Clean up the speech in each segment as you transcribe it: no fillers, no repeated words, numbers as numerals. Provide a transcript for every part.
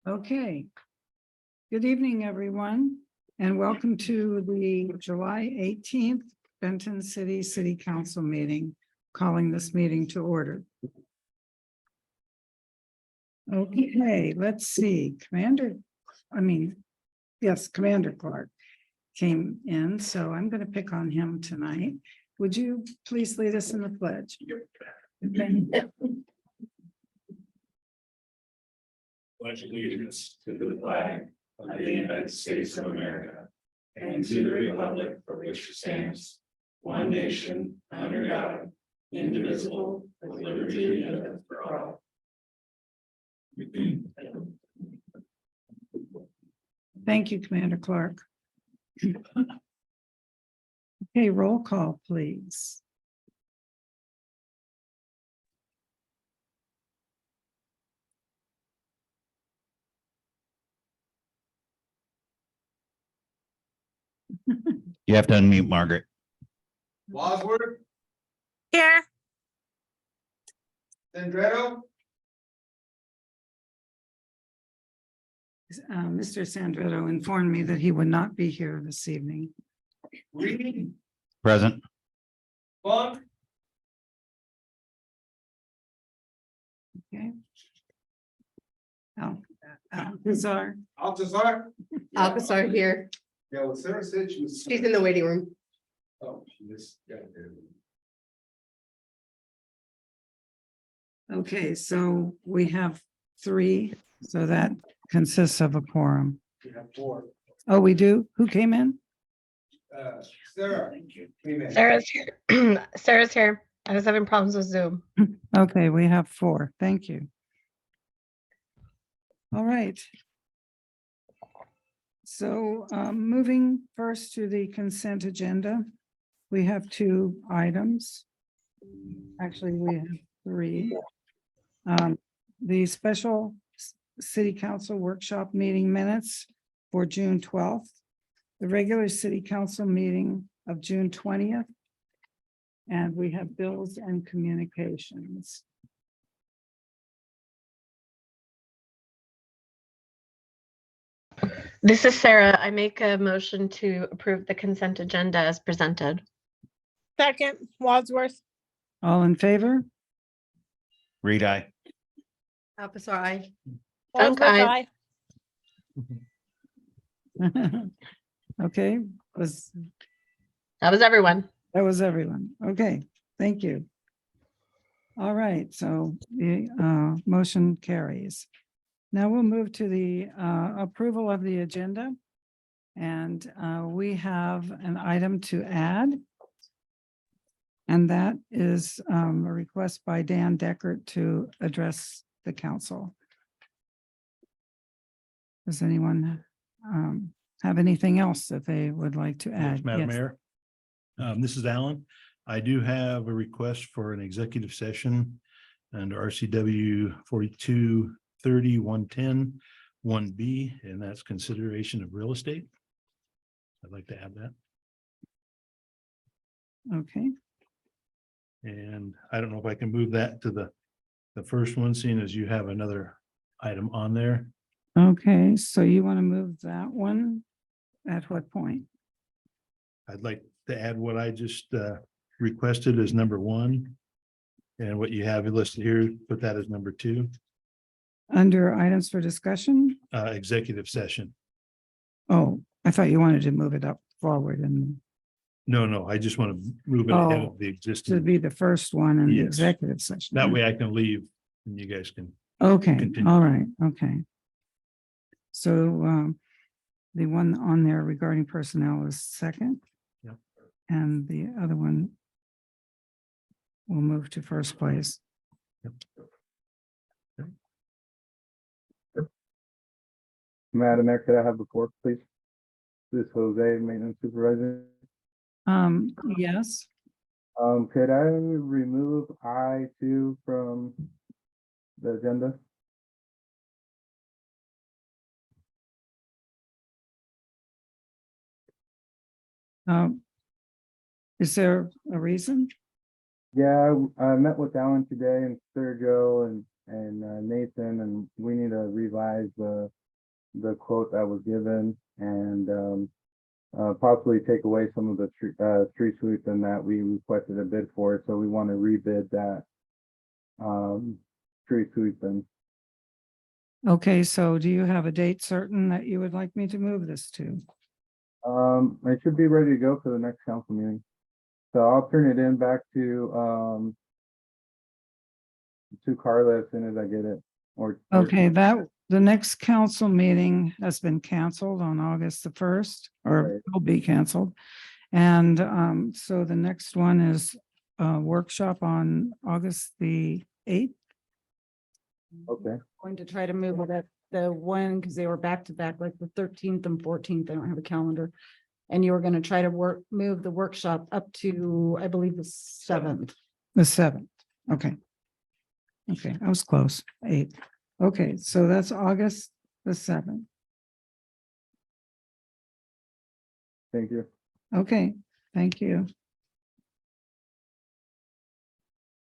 Okay. Good evening, everyone, and welcome to the July 18th Benton City Council meeting, calling this meeting to order. Okay, let's see. Commander Clark came in, so I'm going to pick on him tonight. Would you please lead us in the pledge? Pledge allegiance to the flag of the United States of America and to the republic for which it stands, one nation, under God, indivisible, with liberty and justice for all. Thank you, Commander Clark. Okay, roll call, please. You have to unmute Margaret. Wadsworth, Here. Sandretto, Mr. Sandretto informed me that he would not be here this evening. Reed, Present. Funk, Okay. Bizarre. Altazar. Alcazar here. Yeah, well, Sarah said she was. She's in the waiting room. Oh, she just got there. Okay, so we have three, so that consists of a quorum. We have four. Oh, we do? Who came in? Sarah. Came in. Sarah's here. Sarah's here. I was having problems with Zoom. Okay, we have four. Thank you. All right. So moving first to the consent agenda, we have two items. Actually, we have three. The special city council workshop meeting minutes for June 12th, the regular city council meeting of June 20th, and we have bills and communications. This is Sarah. I make a motion to approve the consent agenda as presented. Second, Wadsworth. All in favor? Reed, aye. Alcazar, aye. Wadsworth, aye. aye. Okay, That was everyone. that was everyone. Okay, thank you. All right, so the motion carries. Now we'll move to the approval of the agenda. And we have an item to add. And that is a request by Dan Deckert to address the council. Does anyone have anything else that they would like to add? Yes, Madam Yes. Mayor. This is Alan. I do have a request for an executive session under RCW 4230-110 1B, and that's consideration of real estate. I'd like to add that. Okay, And I don't know if I can move that to the first one, seeing as you have another item on there. okay, so you want to move that one? At what point? I'd like to add what I just requested as number one. And what you have listed here, put that as number two, Under items for discussion? executive session. Oh, I thought you wanted to move it up forward and No, I just want to move it ahead Oh, of the to existing. be the first one in the Yes. executive session. That way I can leave and you guys can. Okay, continue. all right, okay. So the one on there regarding personnel is second. Yep. And the other one will move to first place. Madam Mayor, could I have the floor, please? This is Jose, Maintenance Supervisor. Yes, Could I remove I2 from the agenda? is there a reason? Yeah, I met with Alan today and Sergio, and and Nathan, and we need to revise the quote that was given and possibly take away some of the street sweeping that we requested a bid for. So we want to rebid that street sweeping. Okay, so do you have a date certain that you would like me to move this to? It should be ready to go for the next council meeting. So I'll turn it in back to Carla as soon as I get it. Or Okay, the next council meeting has been canceled on August the 1st, or Right. will be canceled. And so the next one is a workshop on August the 8th. Okay, Going to try to move it at the one, because they were back to back, like the 13th and 14th. I don't have a calendar. And you were going to try to move the workshop up to, I believe, the 7th. The 7th, okay. Okay, I was close, 8th. Okay, so that's August the 7th. thank you. Okay, thank you.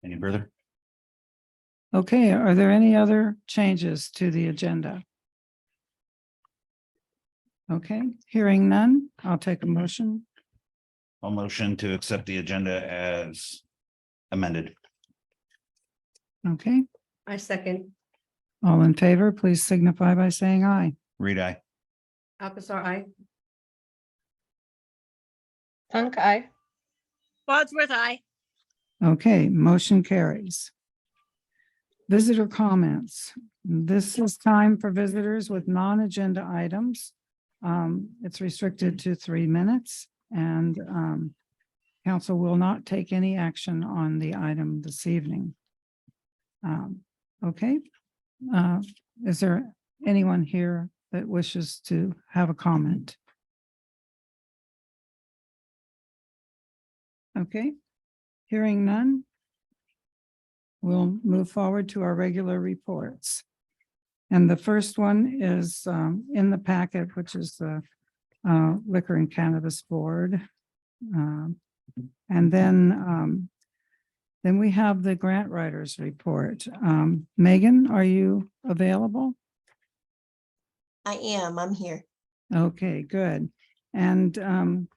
Any further? Okay, are there any other changes to the agenda? Okay, hearing none, I'll take a motion. I'll motion to accept the agenda as amended. Okay, I second. all in favor, please signify by saying aye. Reed, aye. Alcazar, I. Funk, aye. Wadsworth, aye. Okay, motion carries. Visitor comments. This is time for visitors with non-agenda items. It's restricted to 3 minutes and council will not take any action on the item this evening. Okay. Is there anyone here that wishes to have a comment? Okay, hearing none. We'll move forward to our regular reports. And the first one is in the packet, which is the Liquor and Cannabis Board. And then we have the grant writers report. Megan, are you available? I am, I'm here. Okay, good. And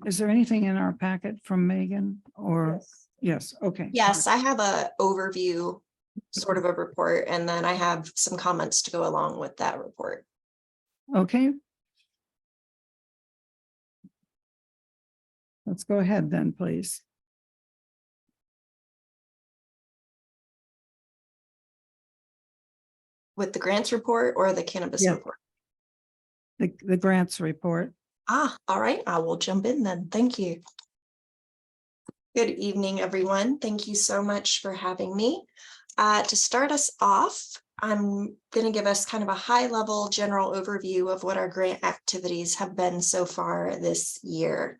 is there anything in our packet from Megan or? Yes, okay. Yes, I have a overview, sort of a report, and then I have some comments to go along with that report. Okay. Let's go ahead then, please. With the grants report or the cannabis Yeah. report? The grants report. All right, I will jump in then. Thank you. Good evening, everyone. Thank you so much for having me. To start us off, I'm going to give us kind of a high-level general overview of what our grant activities have been so far this year.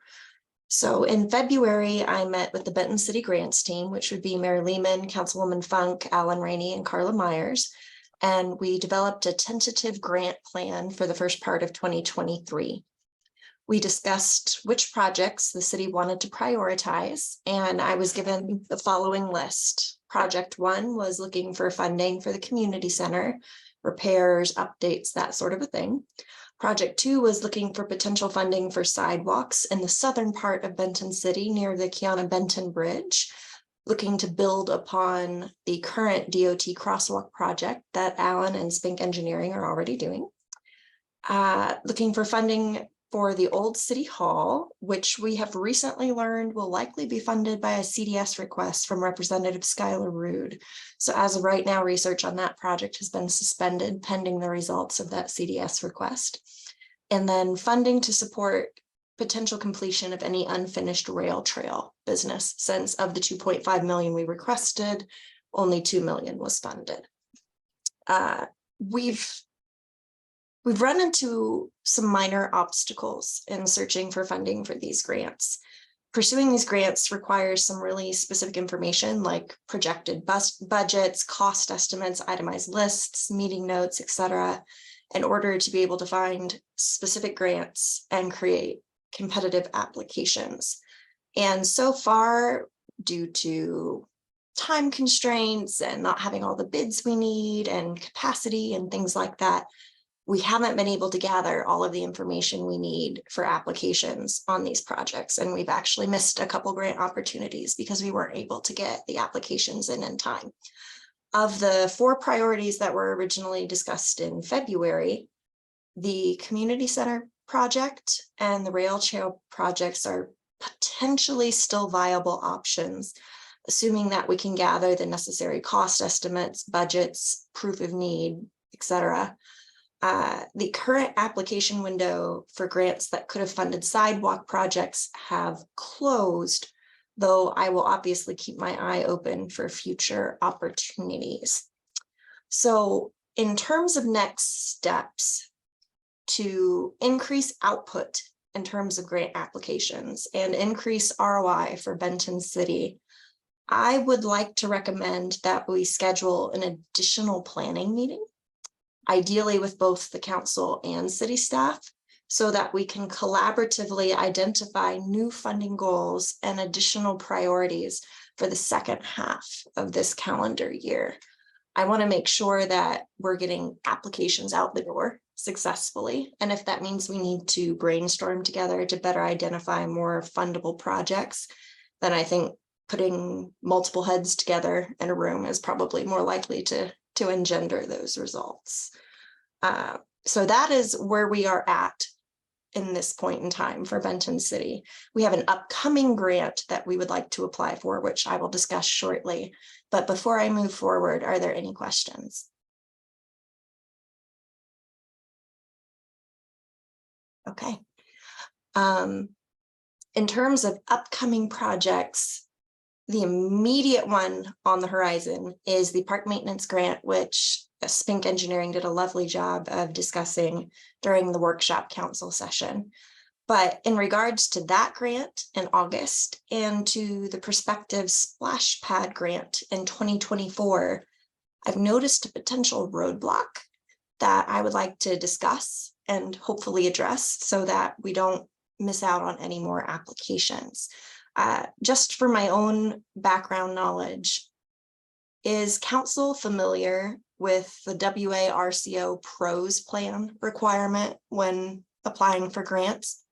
So in February, I met with the Benton City Grants team, which would be Mayor Lehman, Councilwoman Funk, Alan Rainey, and Carla Myers. And we developed a tentative grant plan for the first part of 2023. We discussed which projects the city wanted to prioritize, and I was given the following list. Project 1 was looking for funding for the community center, repairs, updates, that sort of a thing. Project 2 was looking for potential funding for sidewalks in the southern part of Benton City near the Kiana-Benton Bridge, looking to build upon the current DOT crosswalk project that Alan and Spink Engineering are already doing. Looking for funding for the old City Hall, which we have recently learned will likely be funded by a CDS request from Representative Skylar Rude. So as of right now, research on that project has been suspended pending the results of that CDS request. And then funding to support potential completion of any unfinished rail trail business, since of the 2.5 million we requested, only 2 million was funded. We've run into some minor obstacles in searching for funding for these grants. Pursuing these grants requires some really specific information like projected budgets, cost estimates, itemized lists, meeting notes, etc., in order to be able to find specific grants and create competitive applications. And so far, due to time constraints and not having all the bids we need and capacity and things like that, we haven't been able to gather all of the information we need for applications on these projects. And we've actually missed a couple grant opportunities because we weren't able to get the applications in time. Of the 4 priorities that were originally discussed in February, the community center project and the rail trail projects are potentially still viable options, assuming that we can gather the necessary cost estimates, budgets, proof of need, etc. The current application window for grants that could have funded sidewalk projects have closed, though I will obviously keep my eye open for future opportunities. So in terms of next steps to increase output in terms of grant applications and increase ROI for Benton City, I would like to recommend that we schedule an additional planning meeting, ideally with both the council and city staff, so that we can collaboratively identify new funding goals and additional priorities for the second half of this calendar year. I want to make sure that we're getting applications out the door successfully. And if that means we need to brainstorm together to better identify more fundable projects, then I think putting multiple heads together in a room is probably more likely to engender those results. So that is where we are at in this point in time for Benton City. We have an upcoming grant that we would like to apply for, which I will discuss shortly. But before I move forward, are there any questions? Okay. In terms of upcoming projects, the immediate one on the horizon is the park maintenance grant, which Spink Engineering did a lovely job of discussing during the workshop council session. But in regards to that grant in August and to the prospective splash pad grant in 2024, I've noticed a potential roadblock that I would like to discuss and hopefully address so that we don't miss out on any more applications. Just for my own background knowledge, is council familiar with the WARCO PROS plan requirement when applying for grants?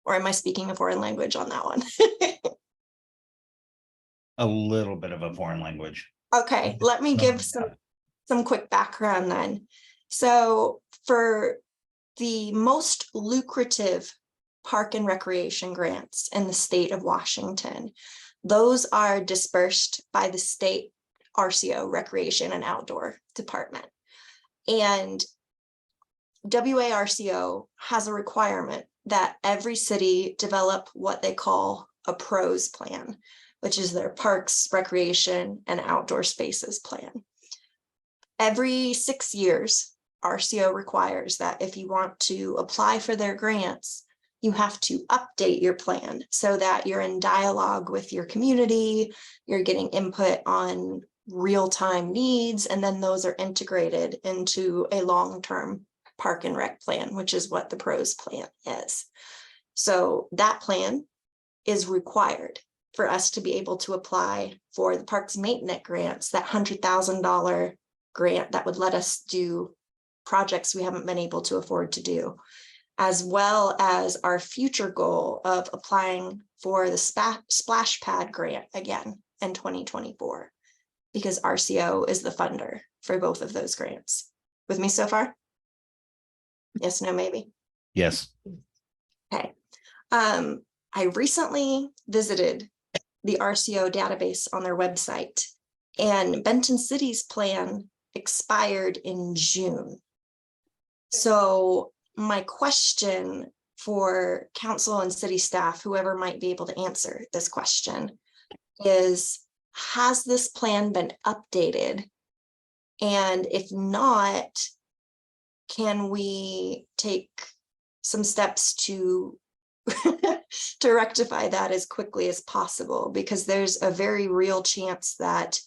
Or am I speaking a foreign language on that one? A little bit of a foreign language. Okay, let me give some quick background then. So for the most lucrative park and recreation grants in the state of Washington, those are dispersed by the state RCO, Recreation and Outdoor Department. And WARCO has a requirement that every city develop what they call a PROS plan, which is their Parks, Recreation, and Outdoor Spaces plan. Every 6 years, RCO requires that if you want to apply for their grants, you have to update your plan so that you're in dialogue with your community, you're getting input on real-time needs, and then those are integrated into a long-term park and rec plan, which is what the PROS plan is. So that plan is required for us to be able to apply for the parks maintenance grants, that $100,000 grant that would let us do projects we haven't been able to afford to do, as well as our future goal of applying for the splash pad grant again in 2024, because RCO is the funder for both of those grants. With me so far? Yes, no, maybe? Yes. Okay. I recently visited the RCO database on their website, and Benton City's plan expired in June. So my question for council and city staff, whoever might be able to answer this question, is, has this plan been updated? And if not, can we take some steps to to rectify that as quickly as possible? Because there's a very real chance that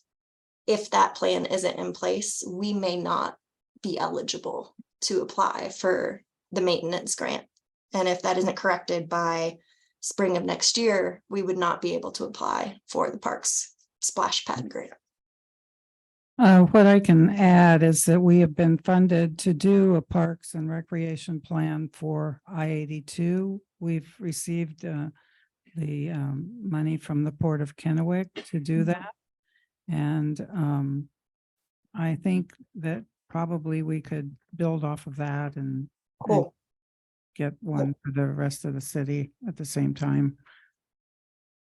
if that plan isn't in place, we may not be eligible to apply for the maintenance grant. And if that isn't corrected by spring of next year, we would not be able to apply for the parks splash pad grant. What I can add is that we have been funded to do a Parks and Recreation Plan for I-82. We've received the money from the Port of Kennewick to do that. And I think that probably we could build off of that and Cool. get one for the rest of the city at the same time.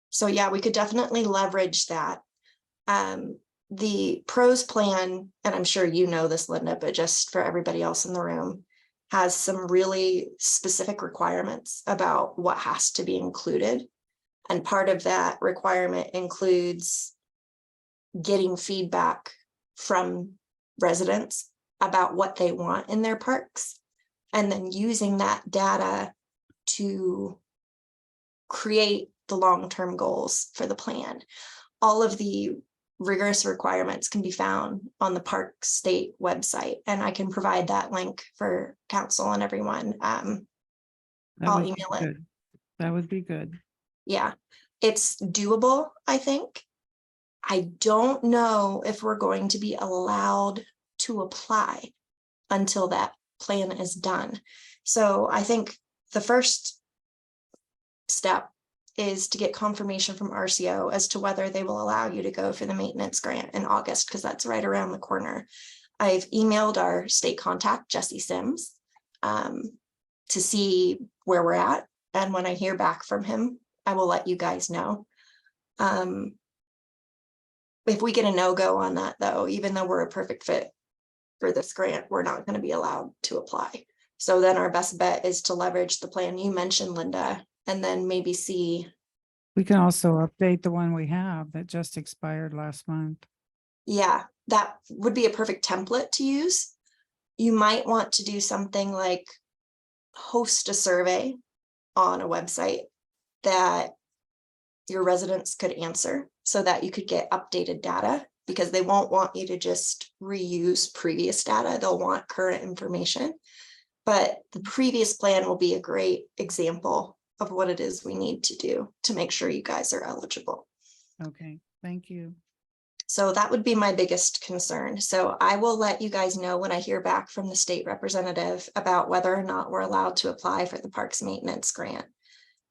So yeah, we could definitely leverage that. The pros plan, and I'm sure you know this, Linda, but just for everybody else in the room, has some really specific requirements about what has to be included. And part of that requirement includes getting feedback from residents about what they want in their parks, and then using that data to create the long-term goals for the plan. All of the rigorous requirements can be found on the Park State website, and I can provide that link for council and everyone. That I'll would be email it. good. That would be good. Yeah, it's doable, I think. I don't know if we're going to be allowed to apply until that plan is done. So I think the first step is to get confirmation from RCO as to whether they will allow you to go for the maintenance grant in August, because that's right around the corner. I've emailed our state contact, Jesse Sims, to see where we're at. And when I hear back from him, I will let you guys know. If we get a no-go on that, though, even though we're a perfect fit for this grant, we're not going to be allowed to apply. So then our best bet is to leverage the plan you mentioned, Linda, and then maybe see. We can also update the one we have that just expired last month. Yeah, that would be a perfect template to use. You might want to do something like host a survey on a website that your residents could answer so that you could get updated data, because they won't want you to just reuse previous data. They'll want current information. But the previous plan will be a great example of what it is we need to do to make sure you guys are eligible. Okay, thank you. So that would be my biggest concern. So I will let you guys know when I hear back from the state representative about whether or not we're allowed to apply for the parks maintenance grant.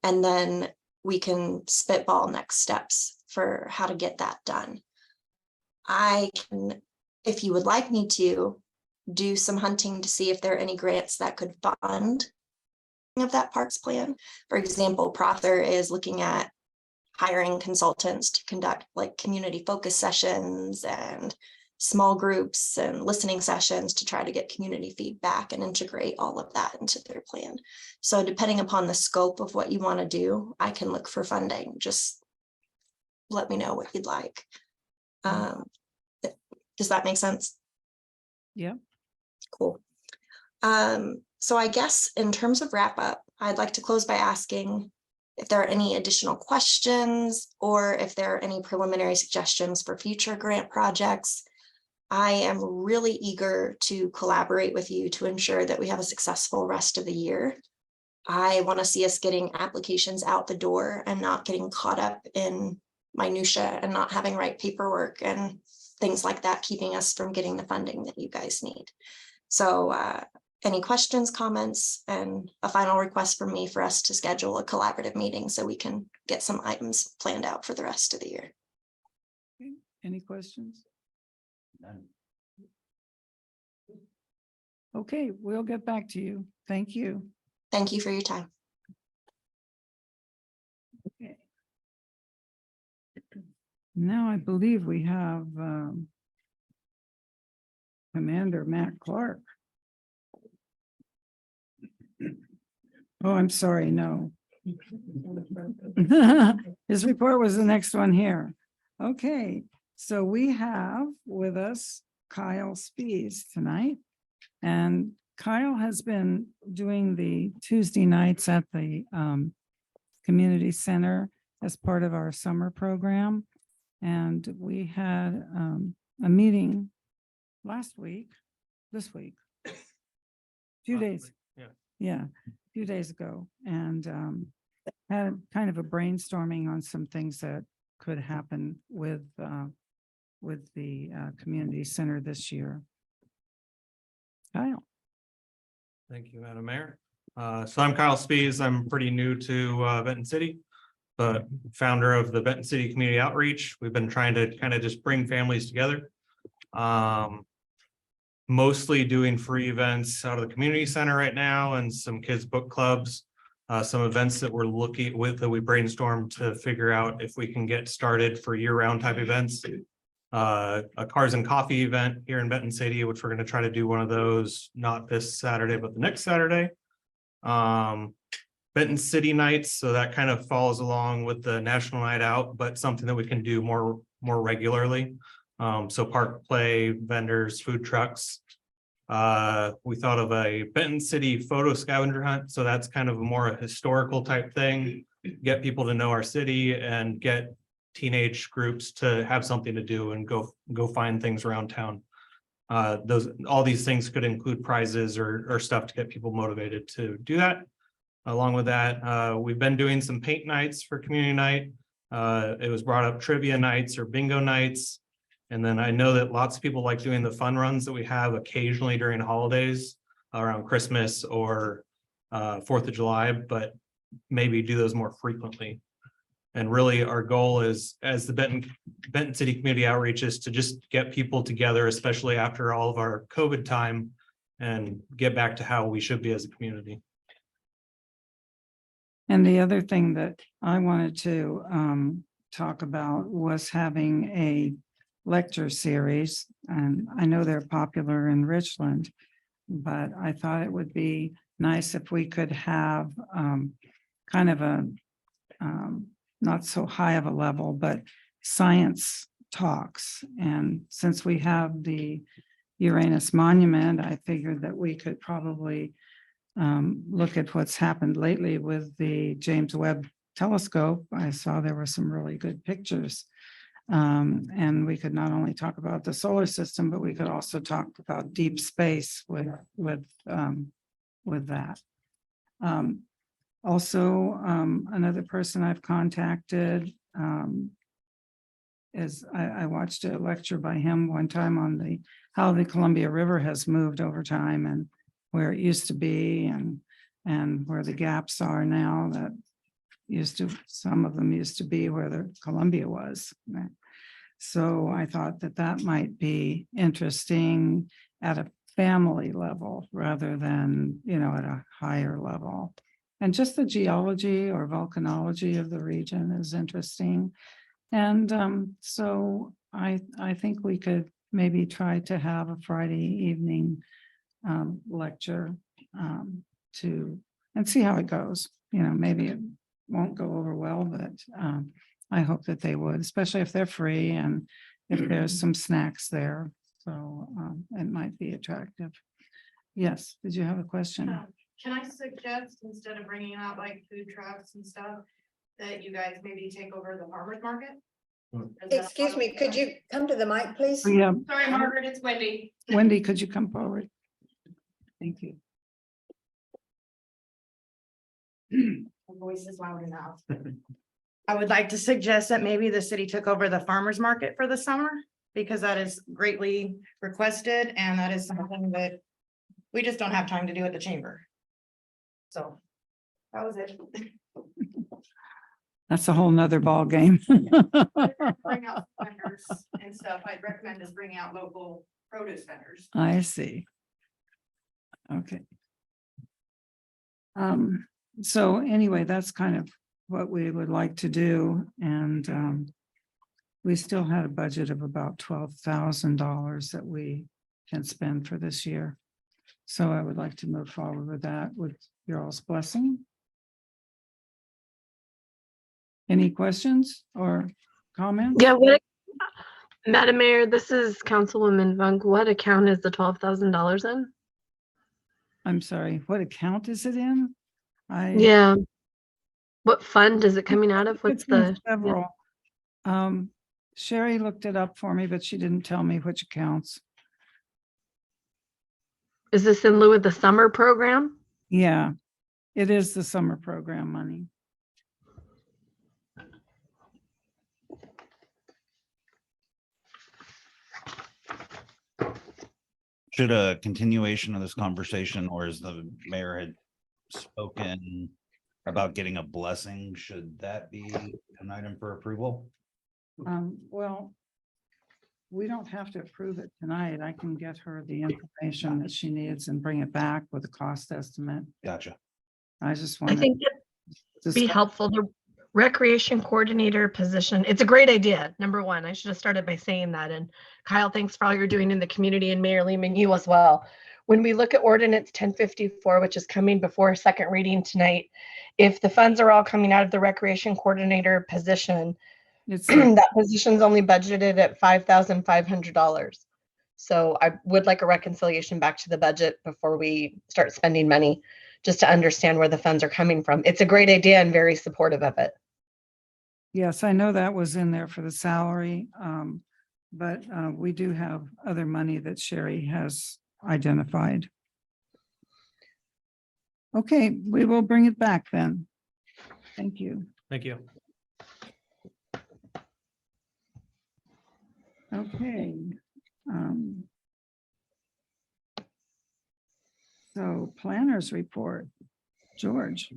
And then we can spitball next steps for how to get that done. I can, if you would like me to, do some hunting to see if there are any grants that could fund of that parks plan. For example, Proctor is looking at hiring consultants to conduct like community focus sessions and small groups and listening sessions to try to get community feedback and integrate all of that into their plan. So depending upon the scope of what you want to do, I can look for funding. Just let me know what you'd like. Does that make sense? Yeah. Cool. So I guess in terms of wrap up, I'd like to close by asking if there are any additional questions or if there are any preliminary suggestions for future grant projects. I am really eager to collaborate with you to ensure that we have a successful rest of the year. I want to see us getting applications out the door and not getting caught up in minutia and not having right paperwork and things like that, keeping us from getting the funding that you guys need. So any questions, comments, and a final request from me for us to schedule a collaborative meeting so we can get some items planned out for the rest of the year. Any questions? None. Okay, we'll get back to you. Thank you. Thank you for your time. Okay. Now I believe we have Commander Matt Clark. Oh, I'm sorry, no. His report was the next one here. Okay, so we have with us Kyle Spies tonight. And Kyle has been doing the Tuesday nights at the community center as part of our summer program. And we had a meeting this week, few days. Yeah. Yeah, a few days ago. And had kind of a brainstorming on some things that could happen with the community center this year. Kyle. Thank you, Madam Mayor. So I'm Kyle Spees. I'm pretty new to Benton City, but founder of the Benton City Community Outreach. We've been trying to kind of just bring families together. Mostly doing free events out of the community center right now and some kids book clubs. Some events that we're looking with that we brainstormed to figure out if we can get started for year-round type events. A cars and coffee event here in Benton City, which we're going to try to do one of those, not this Saturday, but the next Saturday. Benton City Nights, so that kind of falls along with the National Night Out, but something that we can do more regularly. So park play, vendors, food trucks. We thought of a Benton City photo scavenger hunt, so that's kind of more a historical type thing. Get people to know our city and get teenage groups to have something to do and go find things around town. All these things could include prizes or stuff to get people motivated to do that. Along with that, we've been doing some paint nights for community night. It was brought up trivia nights or bingo nights. And then I know that lots of people like doing the fun runs that we have occasionally during holidays around Christmas or 4th of July, but maybe do those more frequently. And really our goal is, as the Benton City Community Outreach, is to just get people together, especially after all of our COVID time, and get back to how we should be as a community. And the other thing that I wanted to talk about was having a lecture series. And I know they're popular in Richland, but I thought it would be nice if we could have kind of a not so high of a level, but science talks. And since we have the Uranus Monument, I figured that we could probably look at what's happened lately with the James Webb Telescope. I saw there were some really good pictures. And we could not only talk about the solar system, but we could also talk about deep space with that. Also, another person I've contacted is I watched a lecture by him one time on how the Columbia River has moved over time and where it used to be and where the gaps are now that some of them used to be where the Columbia was. So I thought that might be interesting at a family level rather than, at a higher level. And just the geology or volcanology of the region is interesting. And so I think we could maybe try to have a Friday evening lecture and see how it goes. Maybe it won't go over well, but I hope that they would, especially if they're free and if there's some snacks there. So it might be attractive. Yes, did you have a question? Can I suggest, instead of bringing out like food trucks and stuff, that you guys maybe take over the farmer's market? Excuse me, could you come to the mic, please? Yeah. Sorry, Margaret, it's Wendy. Wendy, could you come forward? Thank you. My voice is loud enough. I would like to suggest that maybe the city took over the farmer's market for the summer, because that is greatly requested and that is something that we just don't have time to do at the chamber. So that was it. That's a whole nother ball game. Bring out vendors and stuff. I'd recommend is bring out local produce vendors. I see. Okay. So anyway, that's kind of what we would like to do. And we still had a budget of about $12,000 that we can spend for this year. So I would like to move forward with that with your all's blessing. Any questions or comments? Yeah, Madam Mayor, this is Councilwoman Funk. What account is the $12,000 in? I'm sorry, what account is it in? Yeah. What fund is it coming out of? What's It's in the? several. Sherry looked it up for me, but she didn't tell me which accounts. Is this in lieu of the summer program? Yeah, it is the summer program money. Should a continuation of this conversation, or as the mayor had spoken about getting a blessing, should that be an item for approval? Well, we don't have to approve it tonight. I can get her the information that she needs and bring it back with a cost estimate. Gotcha. I just I want think it'd be to. helpful. The recreation coordinator position, it's a great idea. Number one, I should have started by saying that. And Kyle, thanks for all you're doing in the community, and Mayor Lehman, you as well. When we look at ordinance 1054, which is coming before second reading tonight, if the funds are all coming out of the recreation coordinator position, that position's only budgeted at $5,500. So I would like a reconciliation back to the budget before we start spending money, just to understand where the funds are coming from. It's a great idea and very supportive of it. Yes, I know that was in there for the salary. But we do have other money that Sherry has identified. Okay, we will bring it back then. Thank you. Thank you. Okay. So planners report, George.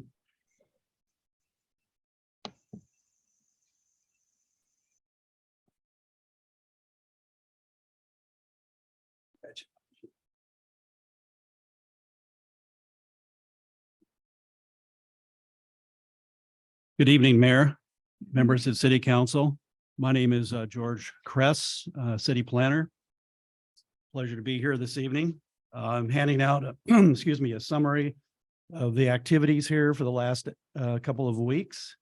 Good evening, Mayor, members of City Council. My name is George Kress, City Planner. Pleasure to be here this evening. I'm handing out, excuse me, a summary of the activities here for the last couple of weeks.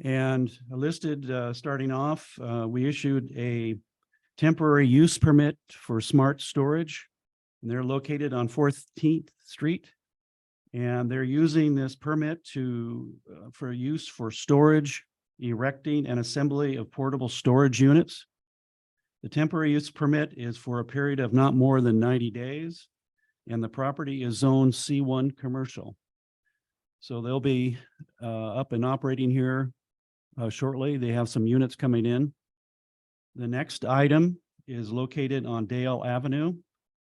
And listed, starting off, we issued a temporary use permit for smart storage. And they're located on 14th Street. And they're using this permit for use for storage, erecting and assembly of portable storage units. The temporary use permit is for a period of not more than 90 days, and the property is zoned C1 commercial. So they'll be up and operating here shortly. They have some units coming in. The next item is located on Dale Avenue,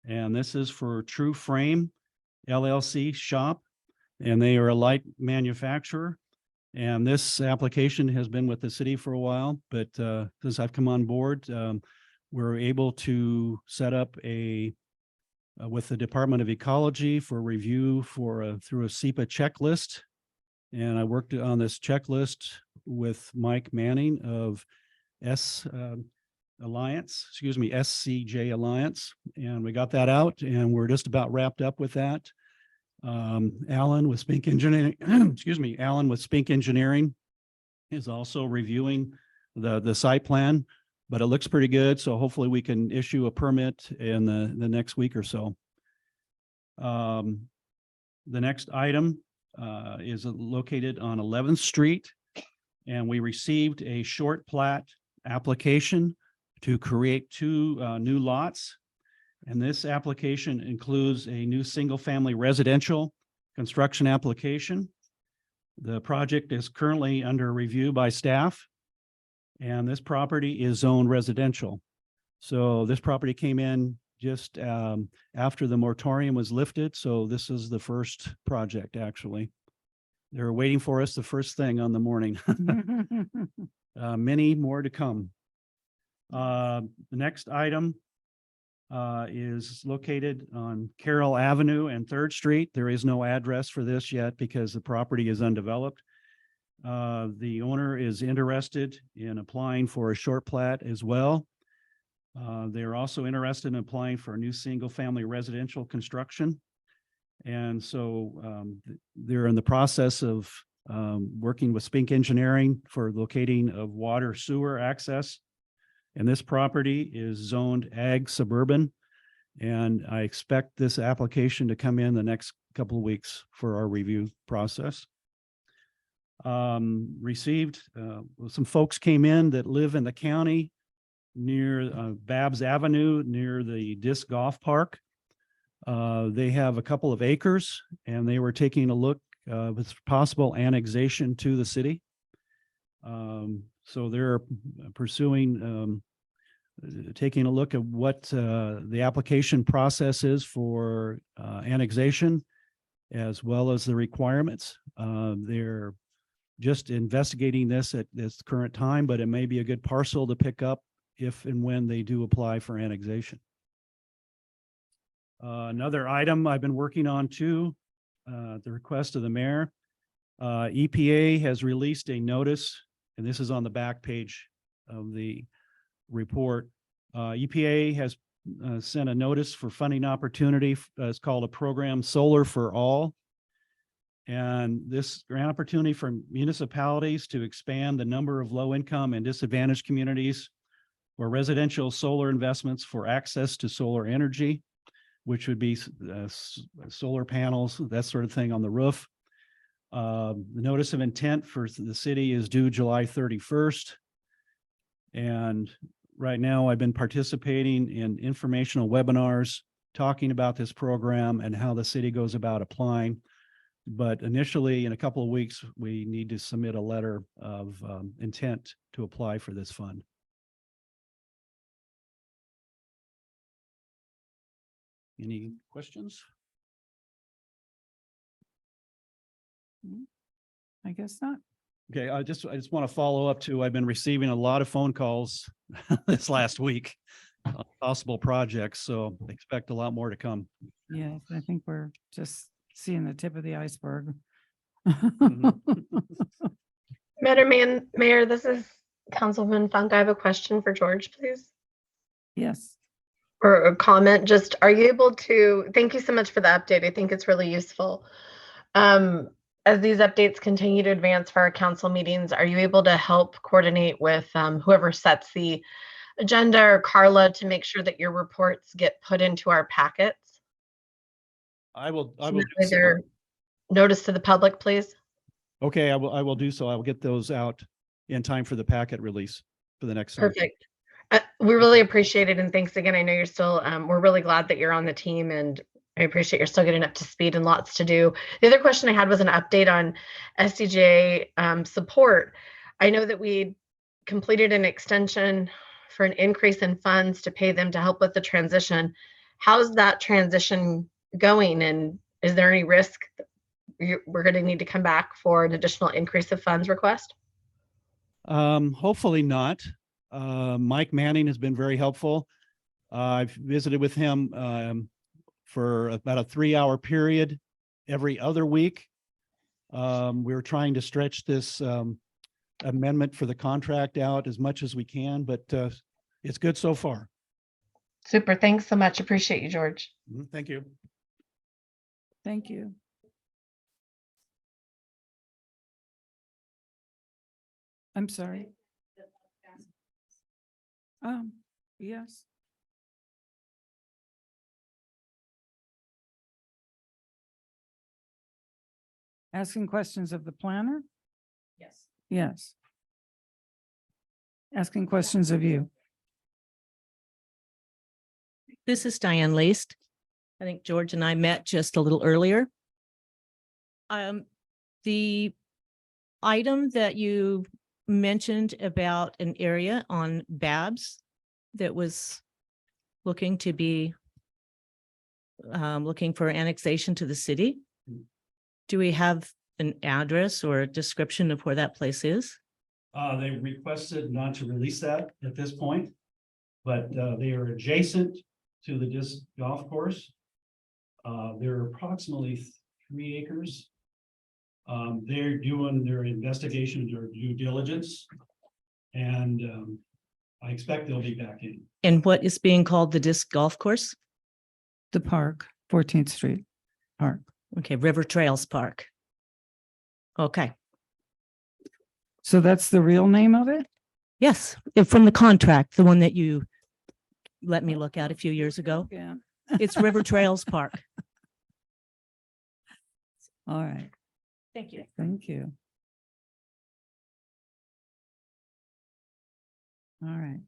and this is for True Frame LLC shop, and they are a light manufacturer. And this application has been with the city for a while, but since I've come on board, we're able to set up with the Department of Ecology for review through a SEPA checklist. And I worked on this checklist with Mike Manning of SCJ Alliance, and we got that out, and we're just about wrapped up with that. Alan with Spink Engineering, Alan with Spink Engineering is also reviewing the site plan, but it looks pretty good. So hopefully we can issue a permit in the next week or so. The next item is located on 11th Street, and we received a short plat application to create two new lots. And this application includes a new single-family residential construction application. The project is currently under review by staff, and this property is zoned residential. So this property came in just after the moratorium was lifted. So this is the first project, actually. They're waiting for us the first thing on the morning. Many more to come. The next item is located on Carroll Avenue and 3rd Street. There is no address for this yet because the property is undeveloped. The owner is interested in applying for a short plat as well. They're also interested in applying for a new single-family residential construction. And so they're in the process of working with Spink Engineering for locating of water sewer access. And this property is zoned ag suburban. And I expect this application to come in the next couple of weeks for our review process. Received, some folks came in that live in the county near Babs Avenue, near the disc golf park. They have a couple of acres, and they were taking a look with possible annexation to the city. So they're pursuing taking a look at what the application process is for annexation, as well as the requirements. They're just investigating this at this current time, but it may be a good parcel to pick up if and when they do apply for annexation. Another item I've been working on too, at the request of the mayor, EPA has released a notice, and this is on the back page of the report. EPA has sent a notice for funding opportunity. It's called a program Solar for All. And this grant opportunity for municipalities to expand the number of low-income and disadvantaged communities for residential solar investments for access to solar energy, which would be solar panels, that sort of thing on the roof. The notice of intent for the city is due July 31st. And right now I've been participating in informational webinars talking about this program and how the city goes about applying. But initially, in a couple of weeks, we need to submit a letter of intent to apply for this fund. Any questions? I guess not. Okay, I just want to follow up too. I've been receiving a lot of phone calls this last week on possible projects, so expect a lot more to come. Yes, I think we're just seeing the tip of the iceberg. Mayor, this is Councilman Funk. I have a question for George, please. Yes. Or a comment. Just, are you able to, thank you so much for the update. I think it's really useful. As these updates continue to advance for our council meetings, are you able to help coordinate with whoever sets the agenda or Carla to make sure that your reports get put into our packets? I will. Either notice to the public, please. Okay, I will do so. I will get those out in time for the packet release for the next time. Perfect. We really appreciate it. And thanks again. I know you're still, we're really glad that you're on the team, and I appreciate you're still getting up to speed and lots to do. The other question I had was an update on SDJ support. I know that we completed an extension for an increase in funds to pay them to help with the transition. How's that transition going? And is there any risk we're going to need to come back for an additional increase of funds request? Hopefully not. Mike Manning has been very helpful. I've visited with him for about a 3-hour period every other week. We're trying to stretch this amendment for the contract out as much as we can, but it's good so far. Super. Thanks so much. Appreciate you, George. Thank you. Thank you. I'm sorry. Yes. Asking questions of the planner? Yes. Yes. Asking questions of you. This is Diane Laced. I think George and I met just a little earlier. The item that you mentioned about an area on Babs that was looking to be looking for annexation to the city. Do we have an address or a description of where that place is? They requested not to release that at this point, but they are adjacent to the disc golf course. They're approximately 3 acres. They're doing their investigation, their due diligence, and I expect they'll be back in. And what is being called the disc golf course? The park, 14th Street Park. Okay, River Trails Park. Okay. So that's the real name of it? Yes, from the contract, the one that you let me look at a few years ago. Yeah. It's River Trails Park. All right. Thank you. Thank you. All right.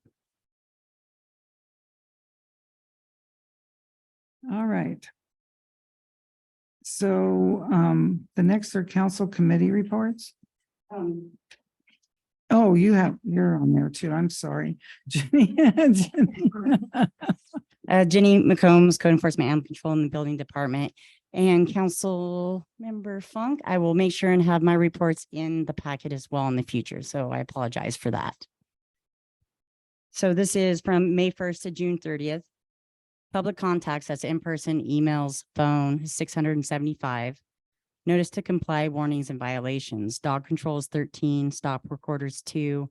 All right. So the next are council committee reports. Oh, you're on there too. I'm sorry. Jenny. Jenny McCombs, Code Enforcement Animal Control in the Building Department. And Council Member Funk, I will make sure and have my reports in the packet as well in the future. So I apologize for that. So this is from May 1st to June 30th. Public contacts, that's in-person, emails, phone, 675. Notice to comply, warnings and violations. Dog control is 13, stop work orders 2,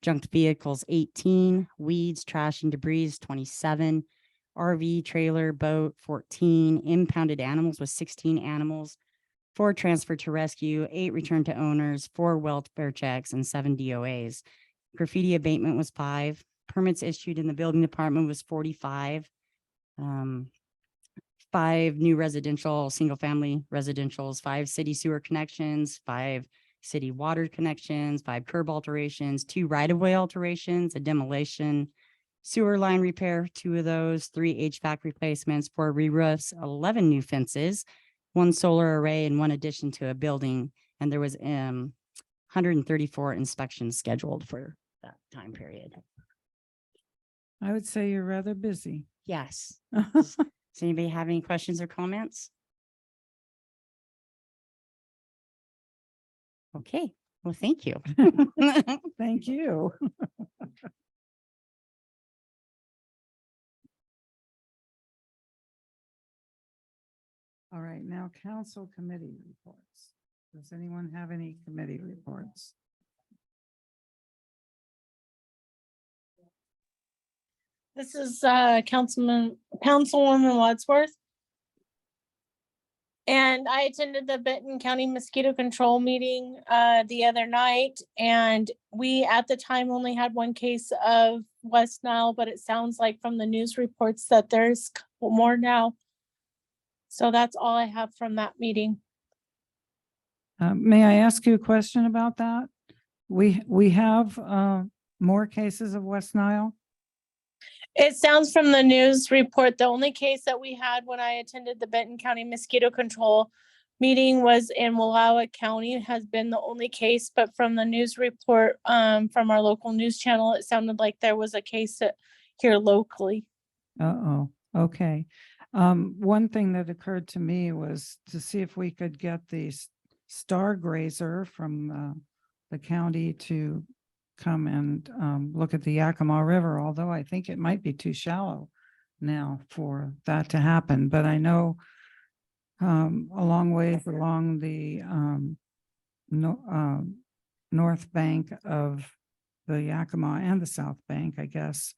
junked vehicles 18, weeds, trash and debris 27, RV, trailer, boat 14, impounded animals was 16 animals, 4 transferred to rescue, 8 returned to owners, 4 welfare checks and 7 DOAs. Graffiti abatement was 5. Permits issued in the building department was 45. 5 new residential, single family residentials, 5 city sewer connections, 5 city water connections, 5 curb alterations, 2 right-of-way alterations, a demolition, sewer line repair, 2 of those, 3 HVAC replacements, 4 re-roofs, 11 new fences, 1 solar array, and 1 addition to a building. And there was 134 inspections scheduled for that time period. I would say you're rather busy. Yes. Does anybody have any questions or comments? Okay, well, thank you. Thank you. All right, now council committee reports. Does anyone have any committee reports? This is Councilwoman Wadsworth. And I attended the Benton County Mosquito Control meeting the other night, and we at the time only had 1 case of West Nile, but it sounds like from the news reports that there's a couple more now. So that's all I have from that meeting. May I ask you a question about that? We have more cases of West Nile? It sounds from the news report, the only case that we had when I attended the Benton County Mosquito Control meeting was in Wallowa County. It has been the only case, but from the news report from our local news channel, it sounded like there was a case here locally. Uh-oh, okay. One thing that occurred to me was to see if we could get the star grazer from the county to come and look at the Yakima River, although I think it might be too shallow now for that to happen. But I know a long ways along the north bank of the Yakima and the south bank, I guess,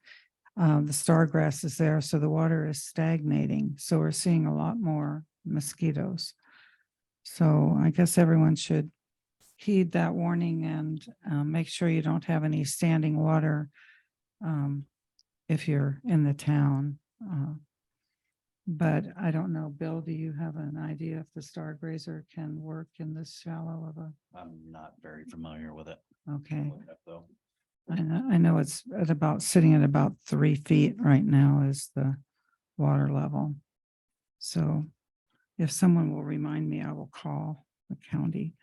the stargrass is there, so the water is stagnating. So we're seeing a lot more mosquitoes. So I guess everyone should heed that warning and make sure you don't have any standing water if you're in the town. But I don't know, Bill, do you have an idea if the star grazer can work in this shallow of a? I'm not very familiar with it. Okay. Look it up, though. I know it's at about sitting at about 3 feet right now is the water level. So if someone will remind me, I will call the county.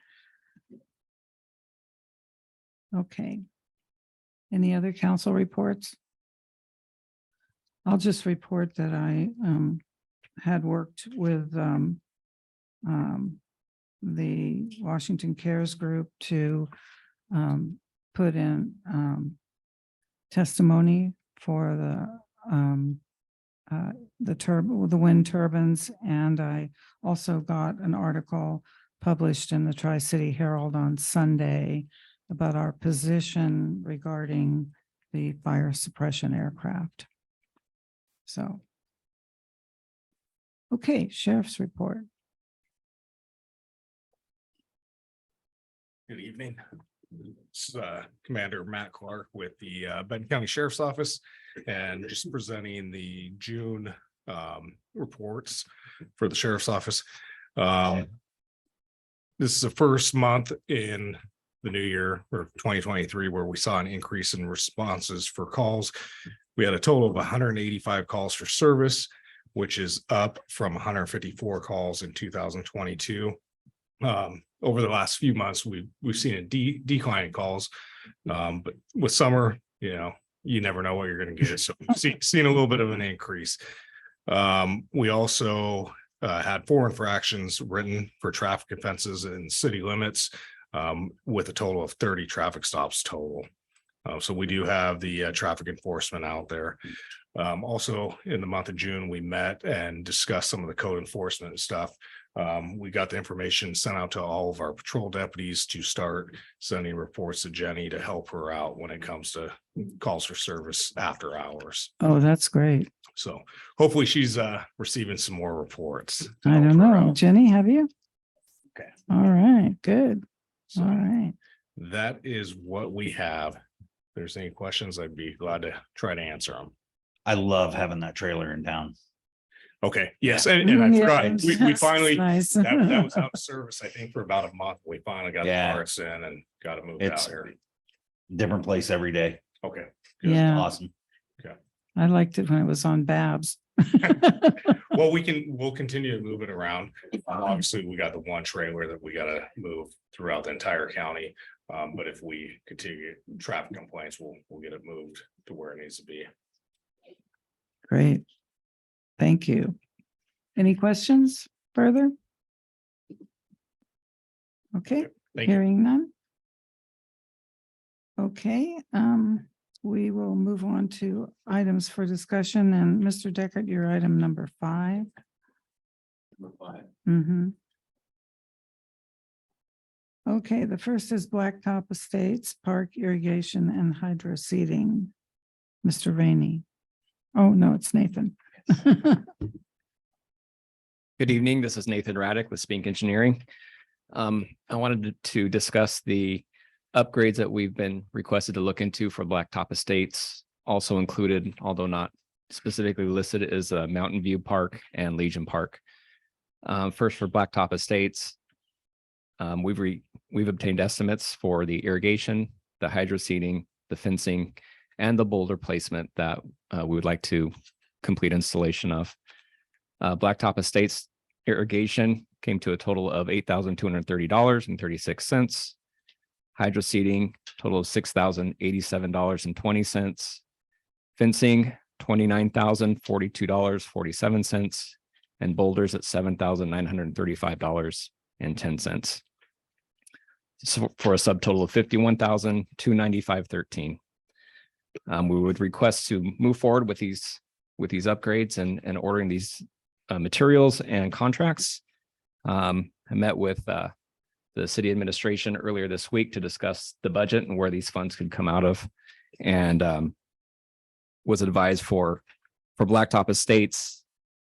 Okay. Any other council reports? I'll just report that I had worked with the Washington Cares Group to put in testimony for the wind turbines, and I also got an article published in the Tri-City Herald on Sunday about our position regarding the fire suppression aircraft. So, okay, sheriff's report. Good evening. It's Commander Matt Clark with the Benton County Sheriff's Office, and just presenting the June reports for the Sheriff's Office. This is the first month in the new year, or 2023, where we saw an increase in responses for calls. We had a total of 185 calls for service, which is up from 154 calls in 2022. over the last few months, we've seen a decline in calls. But with summer, you never know what you're going to get. So seen a little bit of an increase. We also had 4 infractions written for traffic offenses in city limits, with a total of 30 traffic stops total. So we do have the traffic enforcement out there. Also in the month of June, we met and discussed some of the code enforcement stuff. We got the information sent out to all of our patrol deputies to start sending reports to Jenny to help her out when it comes to calls for service after hours. Oh, that's great. So hopefully she's receiving some more reports. I don't know. Jenny, have you? Okay. All right, good. So All right. that is what we have. If there's any questions, I'd be glad to try to answer them. I love having that trailer in town. Okay, yes, and I forgot, we Yes, finally, nice. that was out of service, I think, for about a month. We finally got the Yeah. parts in and got it moved out It's here. different place every day. Okay, Yeah, Awesome. I liked it when it was on Babs. well, we'll continue to move it around. Obviously, we got the one trailer that we gotta move throughout the entire county. But if we continue traffic complaints, we'll get it moved to where it needs to be. Great. Thank you. Any questions further? Okay, Thank you. hearing none. Okay, we will move on to items for discussion, and Mr. Deckard, your item number 5. Mm-hmm. Okay, the first is Blacktop Estates, Park Irrigation and Hydro Seeding. Mr. Rainey. Oh, no, it's Nathan. Good evening. This is Nathan Raddick with Spink Engineering. I wanted to discuss the upgrades that we've been requested to look into for Blacktop Estates. Also included, although not specifically listed, is Mountain View Park and Legion Park. First, for Blacktop Estates, we've obtained estimates for the irrigation, the hydro seeding, the fencing, and the boulder placement that we would like to complete installation of. Blacktop Estates irrigation came to a total of $8,230.36. Hydro seeding, total of $6,087.20. Fencing, $29,042.47, and boulders at $7,935.10. So for a subtotal of $51,295.13. We would request to move forward with these upgrades and ordering these materials and contracts. I met with the city administration earlier this week to discuss the budget and where these funds could come out of, and was advised for Blacktop Estates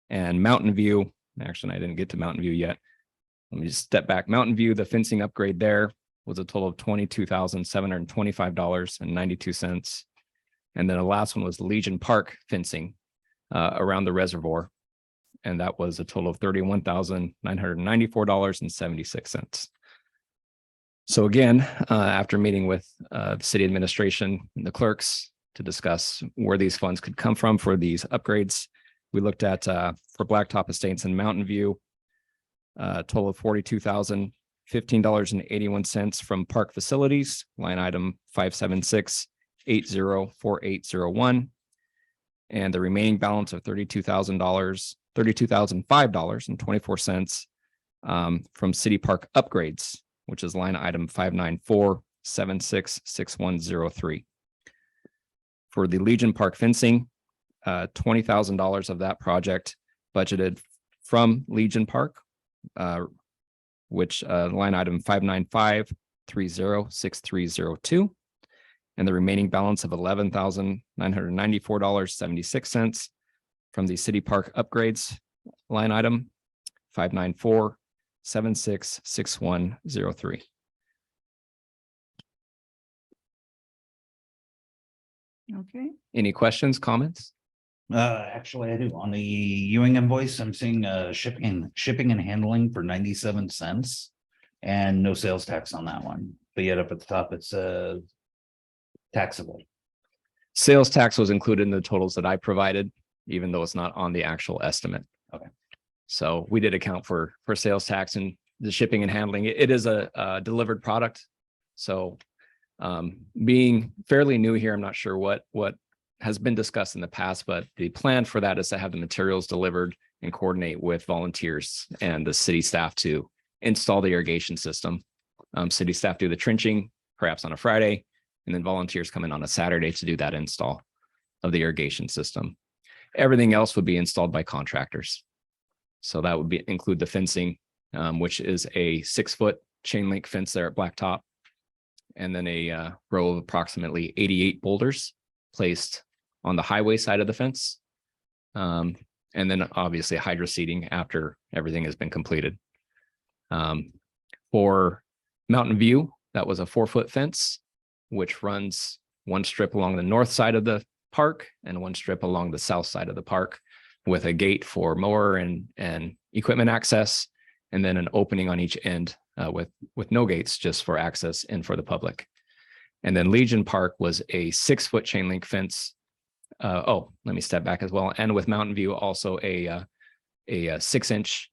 and Mountain View. Actually, I didn't get to Mountain View yet. Let me just step back. Mountain View, the fencing upgrade there was a total of $22,725.92. And then the last one was Legion Park fencing around the reservoir. And that was a total of $31,994.76. So again, after meeting with the city administration and the clerks to discuss where these funds could come from for these upgrades, we looked at for Blacktop Estates and Mountain View, a total of $42,015.81 from park facilities, line item 576-804801, and the remaining balance of $32,005.24 from city park upgrades, which is line item 594-766103. For the Legion Park fencing, $20,000 of that project budgeted from Legion Park, which line item 595-306302, and the remaining balance of $11,994.76 from the city park upgrades, line item 594-766103. Okay. Any questions, comments? Actually, I do. On the Ewing invoice, I'm seeing shipping and handling for 97 cents and no sales tax on that one. But yet up at the top, it's taxable. Sales tax was included in the totals that I provided, even though it's not on the actual estimate. Okay. So we did account for sales tax, and the shipping and handling. It is a delivered product. So being fairly new here, I'm not sure what has been discussed in the past, but the plan for that is to have the materials delivered and coordinate with volunteers and the city staff to install the irrigation system. City staff do the trenching perhaps on a Friday, and then volunteers come in on a Saturday to do that install of the irrigation system. Everything else would be installed by contractors. So that would include the fencing, which is a 6-foot chain link fence there at Blacktop, and then a row of approximately 88 boulders placed on the highway side of the fence. And then obviously hydro seeding after everything has been completed. For Mountain View, that was a 4-foot fence, which runs one strip along the north side of the park and one strip along the south side of the park, with a gate for mower and equipment access, and then an opening on each end with no gates, just for access and for the public. And then Legion Park was a 6-foot chain link fence. Let me step back as well. And with Mountain View, also a 6-inch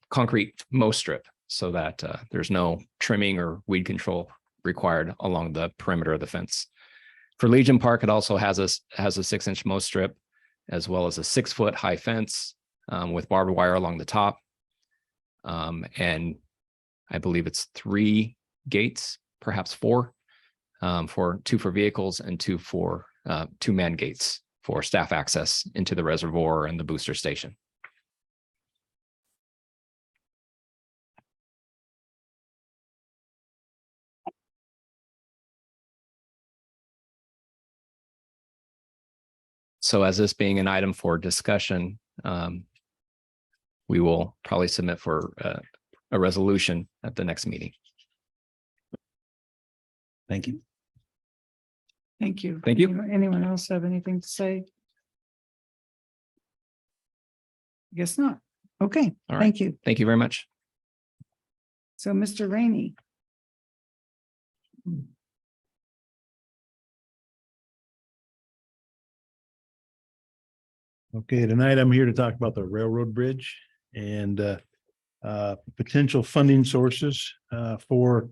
concrete mow strip, so that there's no trimming or weed control required along the perimeter of the fence. For Legion Park, it also has a 6-inch mow strip, as well as a 6-foot high fence with barbed wire along the top. And I believe it's 3 gates, perhaps 4, 2 for vehicles and 2 for 2-man gates for staff access into the reservoir and the booster station. So as this being an item for discussion, we will probably submit for a resolution at the next meeting. Thank you. Thank you. Thank you. Anyone else have anything to say? Guess not. Okay, All right. thank you. Thank you very much. So Mr. Rainey. Okay, tonight I'm here to talk about the railroad bridge and potential funding sources for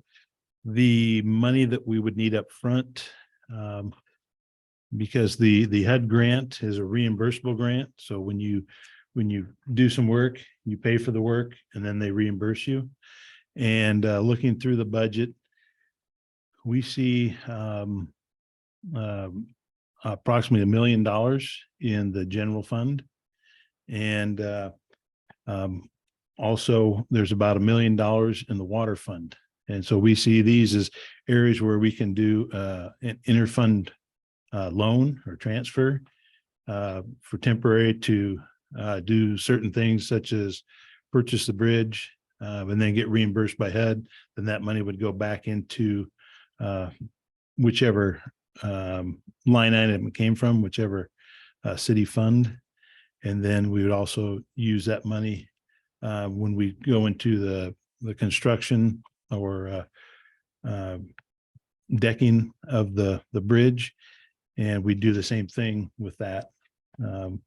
the money that we would need up front. Because the HUD grant is a reimbursable grant. So when you do some work, you pay for the work and then they reimburse you. And looking through the budget, we see approximately $1 million in the general fund. And also there's about $1 million in the water fund. And so we see these as areas where we can do an interfund loan or transfer for temporary to do certain things such as purchase the bridge and then get reimbursed by HUD. Then that money would go back into whichever line item it came from, whichever city fund. And then we would also use that money when we go into the construction or decking of the bridge. And we do the same thing with that. And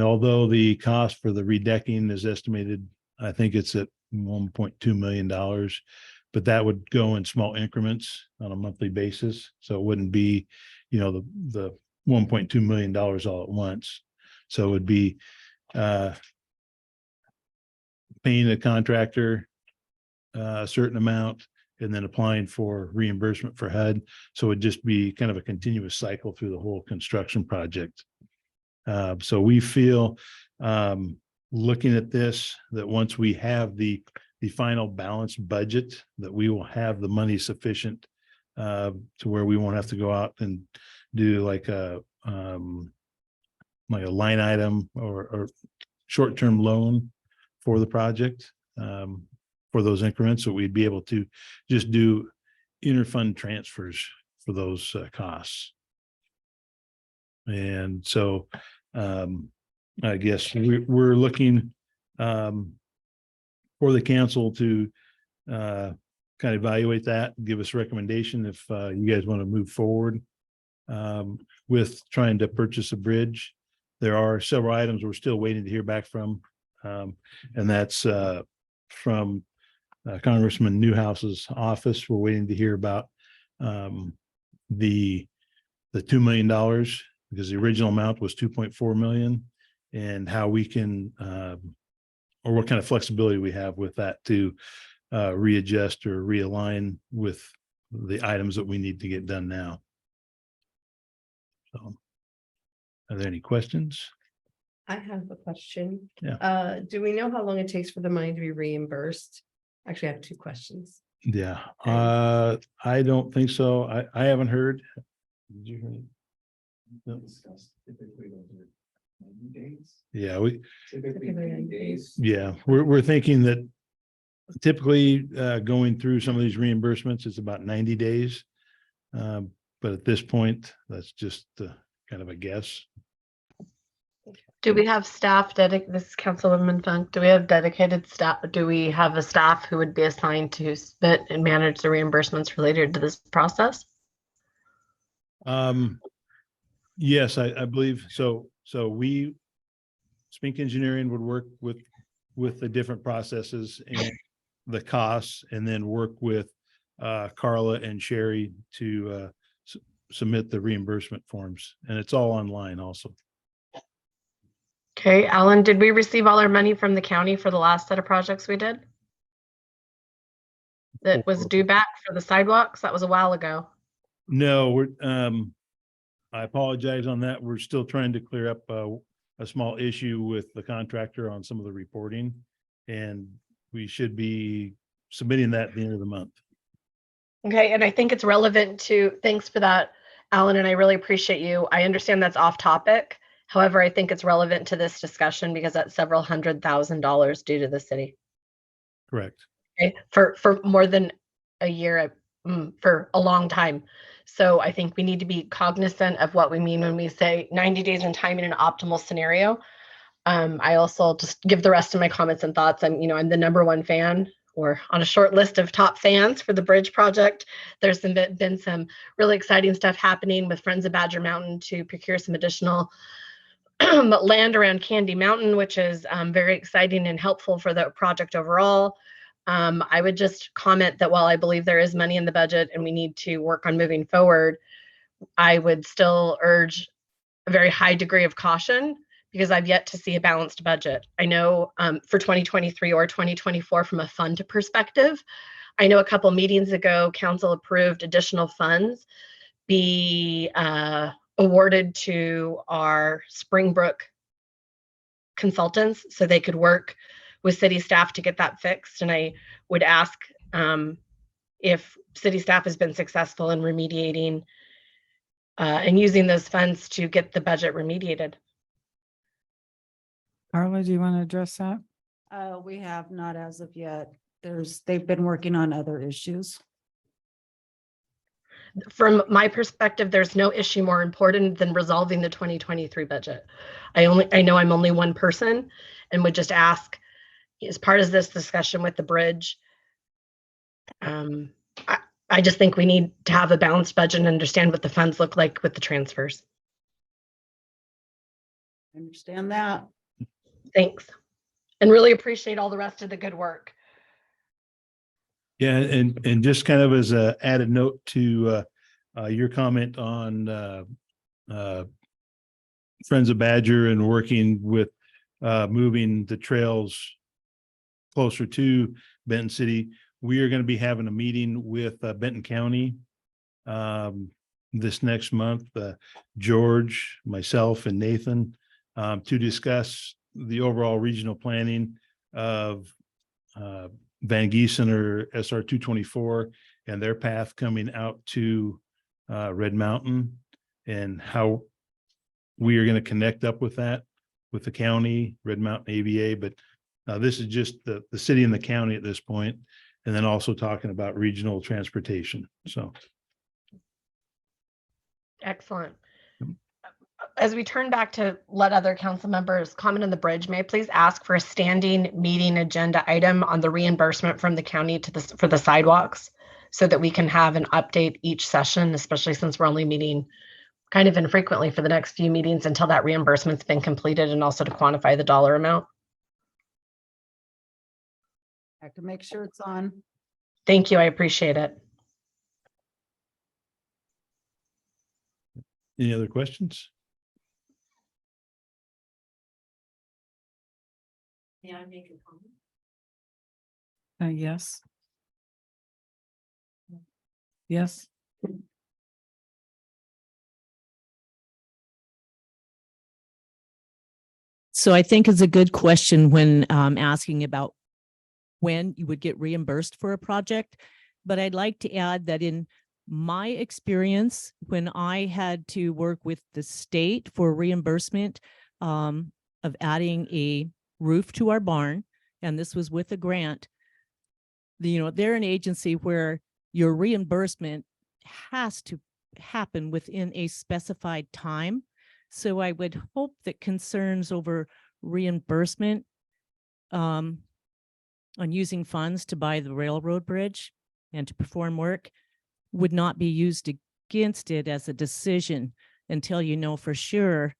although the cost for the redecking is estimated, I think it's at $1.2 million, but that would go in small increments on a monthly basis. So it wouldn't be, the $1.2 million all at once. So it would be paying a contractor a certain amount and then applying for reimbursement for HUD. So it'd just be kind of a continuous cycle through the whole construction project. So we feel, looking at this, that once we have the final balanced budget, that we will have the money sufficient to where we won't have to go out and do like a line item or short-term loan for the project. For those increments, so we'd be able to just do interfund transfers for those costs. And so I guess we're looking for the council to kind of evaluate that, give us a recommendation if you guys want to move forward with trying to purchase a bridge. There are several items we're still waiting to hear back from And that's from Congressman Newhouse's office. We're waiting to hear about the $2 million, because the original amount was 2.4 million, and how we can or what kind of flexibility we have with that to readjust or realign with the items that we need to get done now. So, are there any questions? I have a question. Yeah. Do we know how long it takes for the money to be reimbursed? Actually, I have two questions. Yeah, I don't think so. I haven't heard. Did you hear? No. Yeah, we're thinking that typically going through some of these reimbursements, it's about 90 days. But at this point, that's just kind of a guess. Do we have staff this is Councilwoman Funk, do we have dedicated staff? Do we have a staff who would be assigned to split and manage the reimbursements related to this process? Yes, I believe so. So we, Spink Engineering would work with the different processes and the costs, and then work with Carla and Sherry to submit the reimbursement forms, and it's all online also. Okay, Alan, did we receive all our money from the county for the last set of projects we did? That was due back for the sidewalks? That was a while ago. No, I apologize on that. We're still trying to clear up a small issue with the contractor on some of the reporting, and we should be submitting that at the end of the month. Okay, and I think it's relevant to, thanks for that, Alan, and I really appreciate you. I understand that's off topic. However, I think it's relevant to this discussion because that's several $100,000 due to the city. Correct. Okay, for more than a year, for a long time. So I think we need to be cognizant of what we mean when we say 90 days in time in an optimal scenario. I also just give the rest of my comments and thoughts. I'm the #1 fan, or on a short list of top fans for the bridge project. There's been some really exciting stuff happening with Friends of Badger Mountain to procure some additional land around Candy Mountain, which is very exciting and helpful for the project overall. I would just comment that while I believe there is money in the budget and we need to work on moving forward, I would still urge a very high degree of caution, because I've yet to see a balanced budget. I know for 2023 or 2024 from a fund perspective, I know a couple meetings ago, council approved additional funds be awarded to our Springbrook consultants so they could work with city staff to get that fixed. And I would ask if city staff has been successful in remediating and using those funds to get the budget remediated. Carla, do you want to address that? We have not as of yet. They've been working on other issues. From my perspective, there's no issue more important than resolving the 2023 budget. I know I'm only one person, and would just ask, as part of this discussion with the bridge, I just think we need to have a balanced budget and understand what the funds look like with the transfers. I understand that. Thanks. And really appreciate all the rest of the good work. Yeah, and just kind of as a added note to your comment on Friends of Badger and working with moving the trails closer to Benton City, we are going to be having a meeting with Benton County this next month. George, myself, and Nathan to discuss the overall regional planning of Van Giesen or SR 224 and their path coming out to Red Mountain, and how we are going to connect up with that with the county, Red Mountain AVA. But this is just the city and the county at this point, and then also talking about regional transportation. So excellent. As we turn back to let other council members comment on the bridge, may I please ask for a standing meeting agenda item on the reimbursement from the county for the sidewalks, so that we can have an update each session, especially since we're only meeting kind of infrequently for the next few meetings until that reimbursement's been completed, and also to quantify the dollar amount. I have to make sure it's on. Thank you. I appreciate it. Any other questions? May I make a comment? Yes. Yes. So I think it's a good question when asking about when you would get reimbursed for a project. But I'd like to add that in my experience, when I had to work with the state for reimbursement of adding a roof to our barn, and this was with a grant, they're an agency where your reimbursement has to happen within a specified time. So I would hope that concerns over reimbursement on using funds to buy the railroad bridge and to perform work would not be used against it as a decision until you know for sure,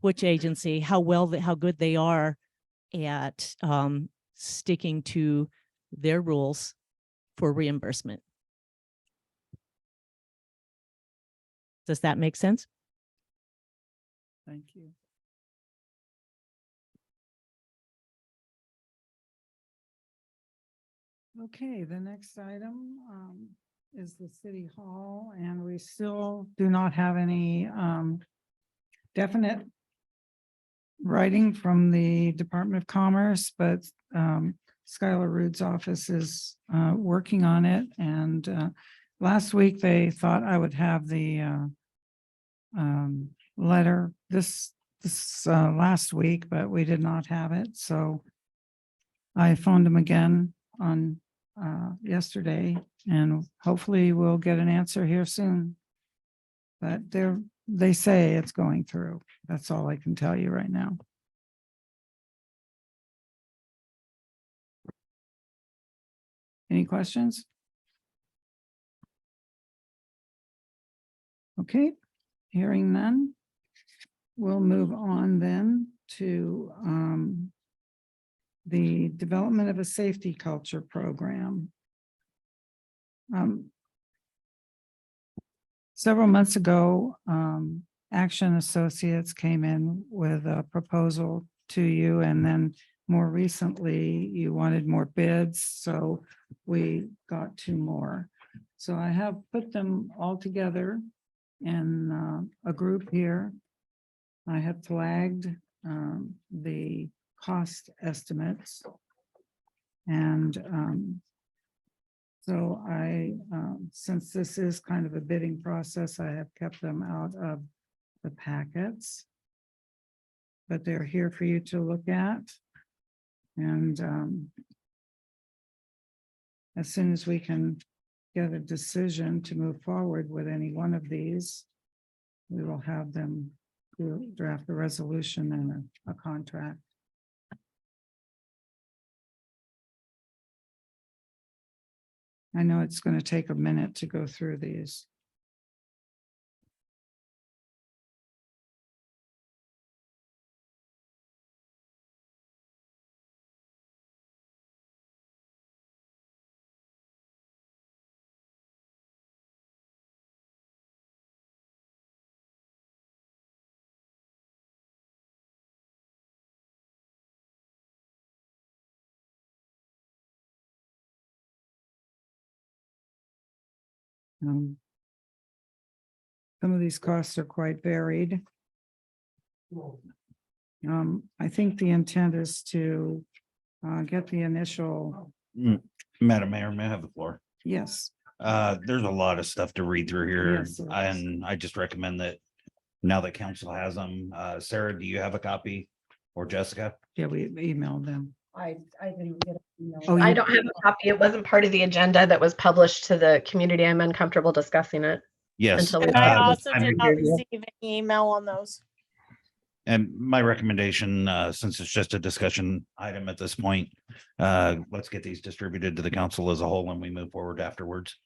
which agency, how good they are at sticking to their rules for reimbursement. Does that make sense? Thank you. Okay, the next item is the City Hall, and we still do not have any definite writing from the Department of Commerce, but Skylar Rood's office is working on it. And last week they thought I would have the letter this last week, but we did not have it. So I phoned him again on yesterday, and hopefully we'll get an answer here soon. But they say it's going through. That's all I can tell you right now. Any questions? Okay, hearing none. We'll move on then to the development of a safety culture program. Several months ago, Action Associates came in with a proposal to you, and then more recently you wanted more bids, so we got 2 more. So I have put them all together in a group here. I have flagged the cost estimates. And so since this is kind of a bidding process, I have kept them out of the packets. But they're here for you to look at. And as soon as we can get a decision to move forward with any one of these, we will have them draft a resolution and a contract. I know it's going to take a minute to go through these. Some of these costs are quite varied. I think the intent is to get the initial, Madam Mayor, may I have the floor? yes, There's a lot of stuff to read through here, Yes, there is. and I just recommend that now that council has them, Sarah, do you have a copy? Or Jessica? yeah, we emailed them. I didn't get it. Oh, I you- don't have a copy. It wasn't part of the agenda that was published to the community. I'm uncomfortable discussing it. Yes. Until we- And I uh, also I'm did not here. receive any email on those. And my recommendation, since it's just a discussion item at this point, let's get these distributed to the council as a whole and we move forward afterwards.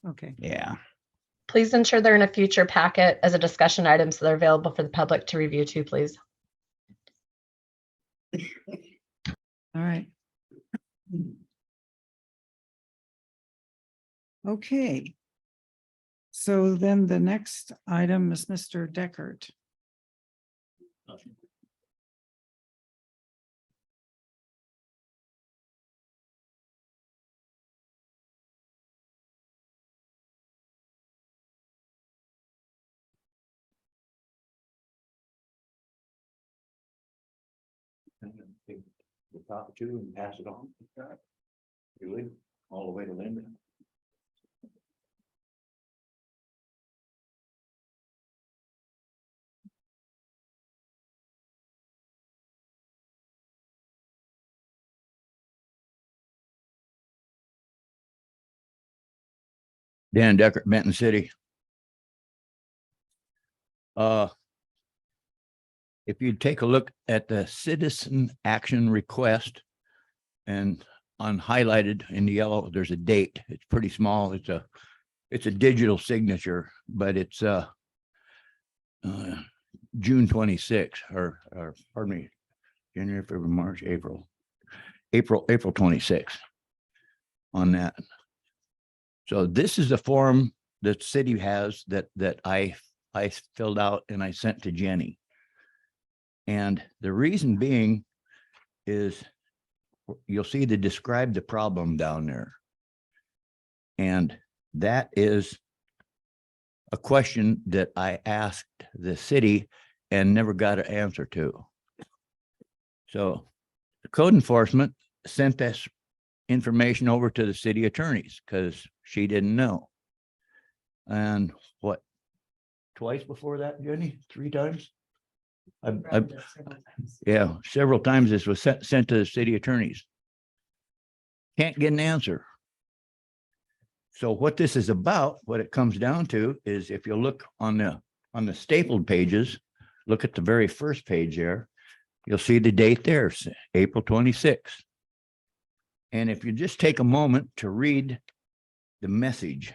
Okay, Yeah. Please ensure they're in a future packet as a discussion item so they're available for the public to review too, please. all right. Okay. So then the next item is Mr. Deckert. The top two and pass it on. Really, all the way to Linda. Dan Deckert, Benton City. If you take a look at the citizen action request and highlighted in the yellow, there's a date. It's pretty small. It's a digital signature, but it's June 26th or pardon me, January, February, March, April 26th on that. So this is the form that city has that I filled out and I sent to Jenny. And the reason being is you'll see the describe the problem down there. And that is a question that I asked the city and never got an answer to. So the code enforcement sent this information over to the city attorneys because she didn't know. And what, twice before that, Jenny? 3 times? Yeah, several times this was sent to the city attorneys. Can't get an answer. So what this is about, what it comes down to is if you look on the stapled pages, look at the very first page there, you'll see the date there, April 26th. And if you just take a moment to read the message,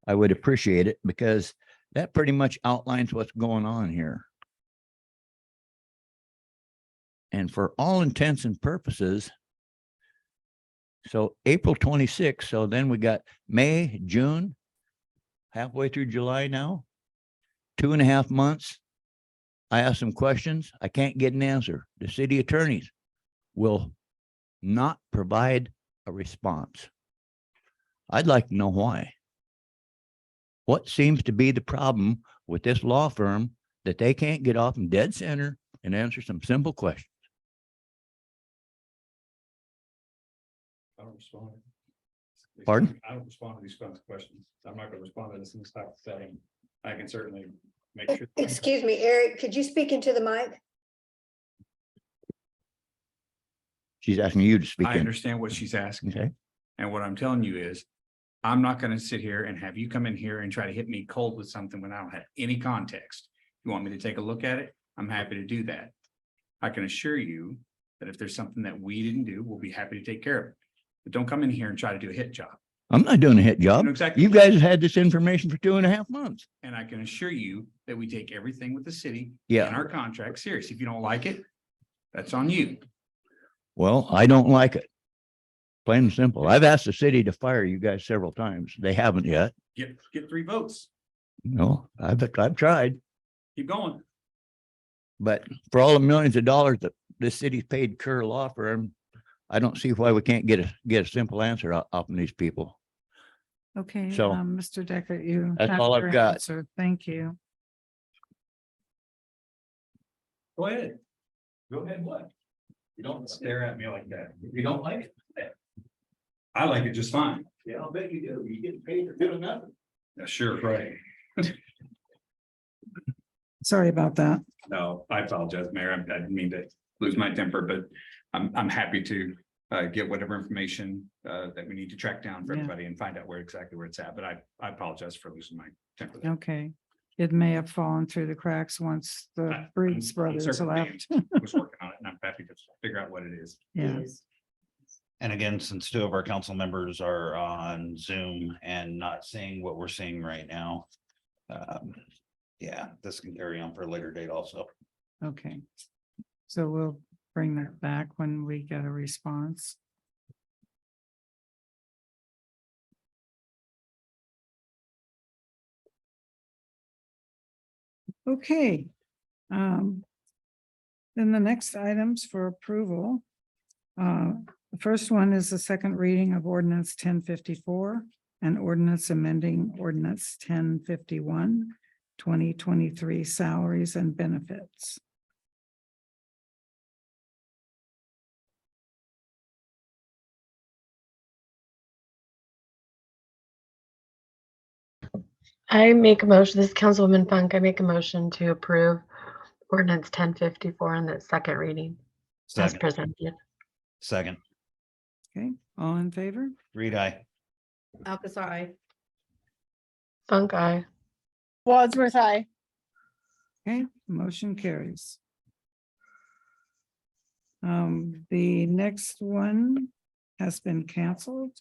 I would appreciate it because that pretty much outlines what's going on here. And for all intents and purposes, so April 26th, so then we got May, June, halfway through July now, 2.5 months. I asked some questions. I can't get an answer. The city attorneys will not provide a response. I'd like to know why. What seems to be the problem with this law firm that they can't get off in dead center and answer some simple questions? I don't respond. Pardon? I don't respond to these kinds of questions. I'm not gonna respond to this in this type of setting. I can certainly make sure. Excuse me, Eric, could you speak into the mic? She's asking you to speak I in. understand what she's asking. Okay. And what I'm telling you is, I'm not gonna sit here and have you come in here and try to hit me cold with something when I don't have any context. You want me to take a look at it? I'm happy to do that. I can assure you that if there's something that we didn't do, we'll be happy to take care of it. But don't come in here and try to do a hit job. I'm not doing a hit job. know exactly You what- guys have had this information for 2.5 months. And I can assure you that we take everything with the city Yeah. and our contract serious. If you don't like it, that's on you. Well, I don't like it. Plain and simple. I've asked the city to fire you guys several times. They haven't yet. Get 3 votes. No, I've tried, Keep going. but for all the millions of dollars that this city's paid Kerr Law Firm, I don't see why we can't get a simple answer off of these people. Okay, So, Mr. Deckert, you. that's have all I've your got. answer. Thank you. Go ahead. Go ahead, what? You don't stare at me like that. If you don't like it. I like it just fine. Yeah, I'll bet you do. You get paid for doing nothing. Yeah, sure, right. Sorry about that. No, I apologize, Mayor. I didn't mean to lose my temper, but I'm happy to get whatever information that we need to track down for Yeah. everybody and find out exactly where it's at. But I apologize for losing my temper. Okay. It may have fallen through the cracks once the Breeds I'm brothers certain left. Dan was working on it, and I'm happy to figure out what it is. Yeah. And again, since 2 of our council members are on Zoom and not seeing what we're seeing right now. Yeah, this can carry on for a later date also. Okay. So we'll bring that back when we get a response. Okay. Then the next items for approval. The first one is the second reading of ordinance 1054 and ordinance amending ordinance 1051, 2023 salaries and benefits. I make a motion, this is Councilwoman Funk, I make a motion to approve ordinance 1054 on the second reading as Second, presented. second, Okay, all in favor? read I. Alcazar, I. Funk, aye. Wadsworth, aye. Okay, motion carries. The next one has been canceled.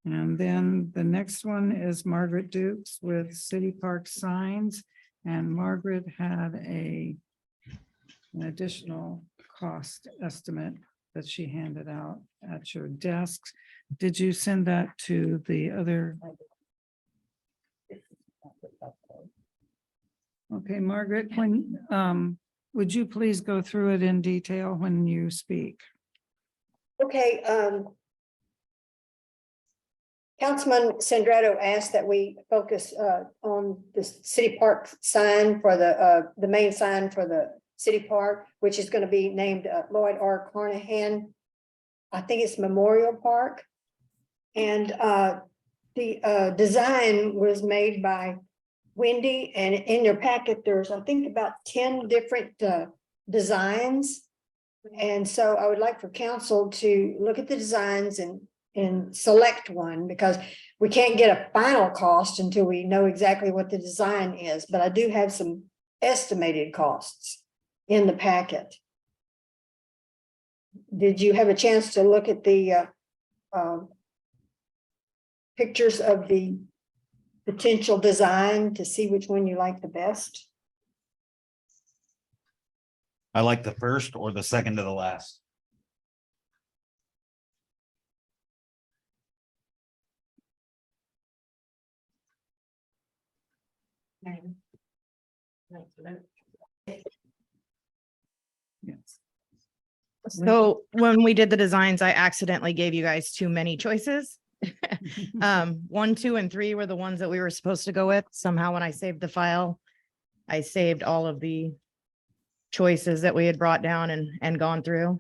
And then the next one is Margaret Dukes with City Park signs. And Margaret had an additional cost estimate that she handed out at your desks. Did you send that to the other? Okay, Margaret, when, would you please go through it in detail when you speak? Okay, Councilman Sandretto asked that we focus on the city park sign for the main sign for the city park, which is going to be named Lloyd R. Carnahan. I think it's Memorial Park. And the design was made by Wendy, and in your packet, there's, I think, about 10 different designs. And so I would like for council to look at the designs and select one, because we can't get a final cost until we know exactly what the design is. But I do have some estimated costs in the packet. Did you have a chance to look at the pictures of the potential design to see which one you like the best? I like the first or the second to the last. Yes. So when we did the designs, I accidentally gave you guys too many choices. 1, 2, and 3 were the ones that we were supposed to go with. Somehow when I saved the file, I saved all of the choices that we had brought down and gone through.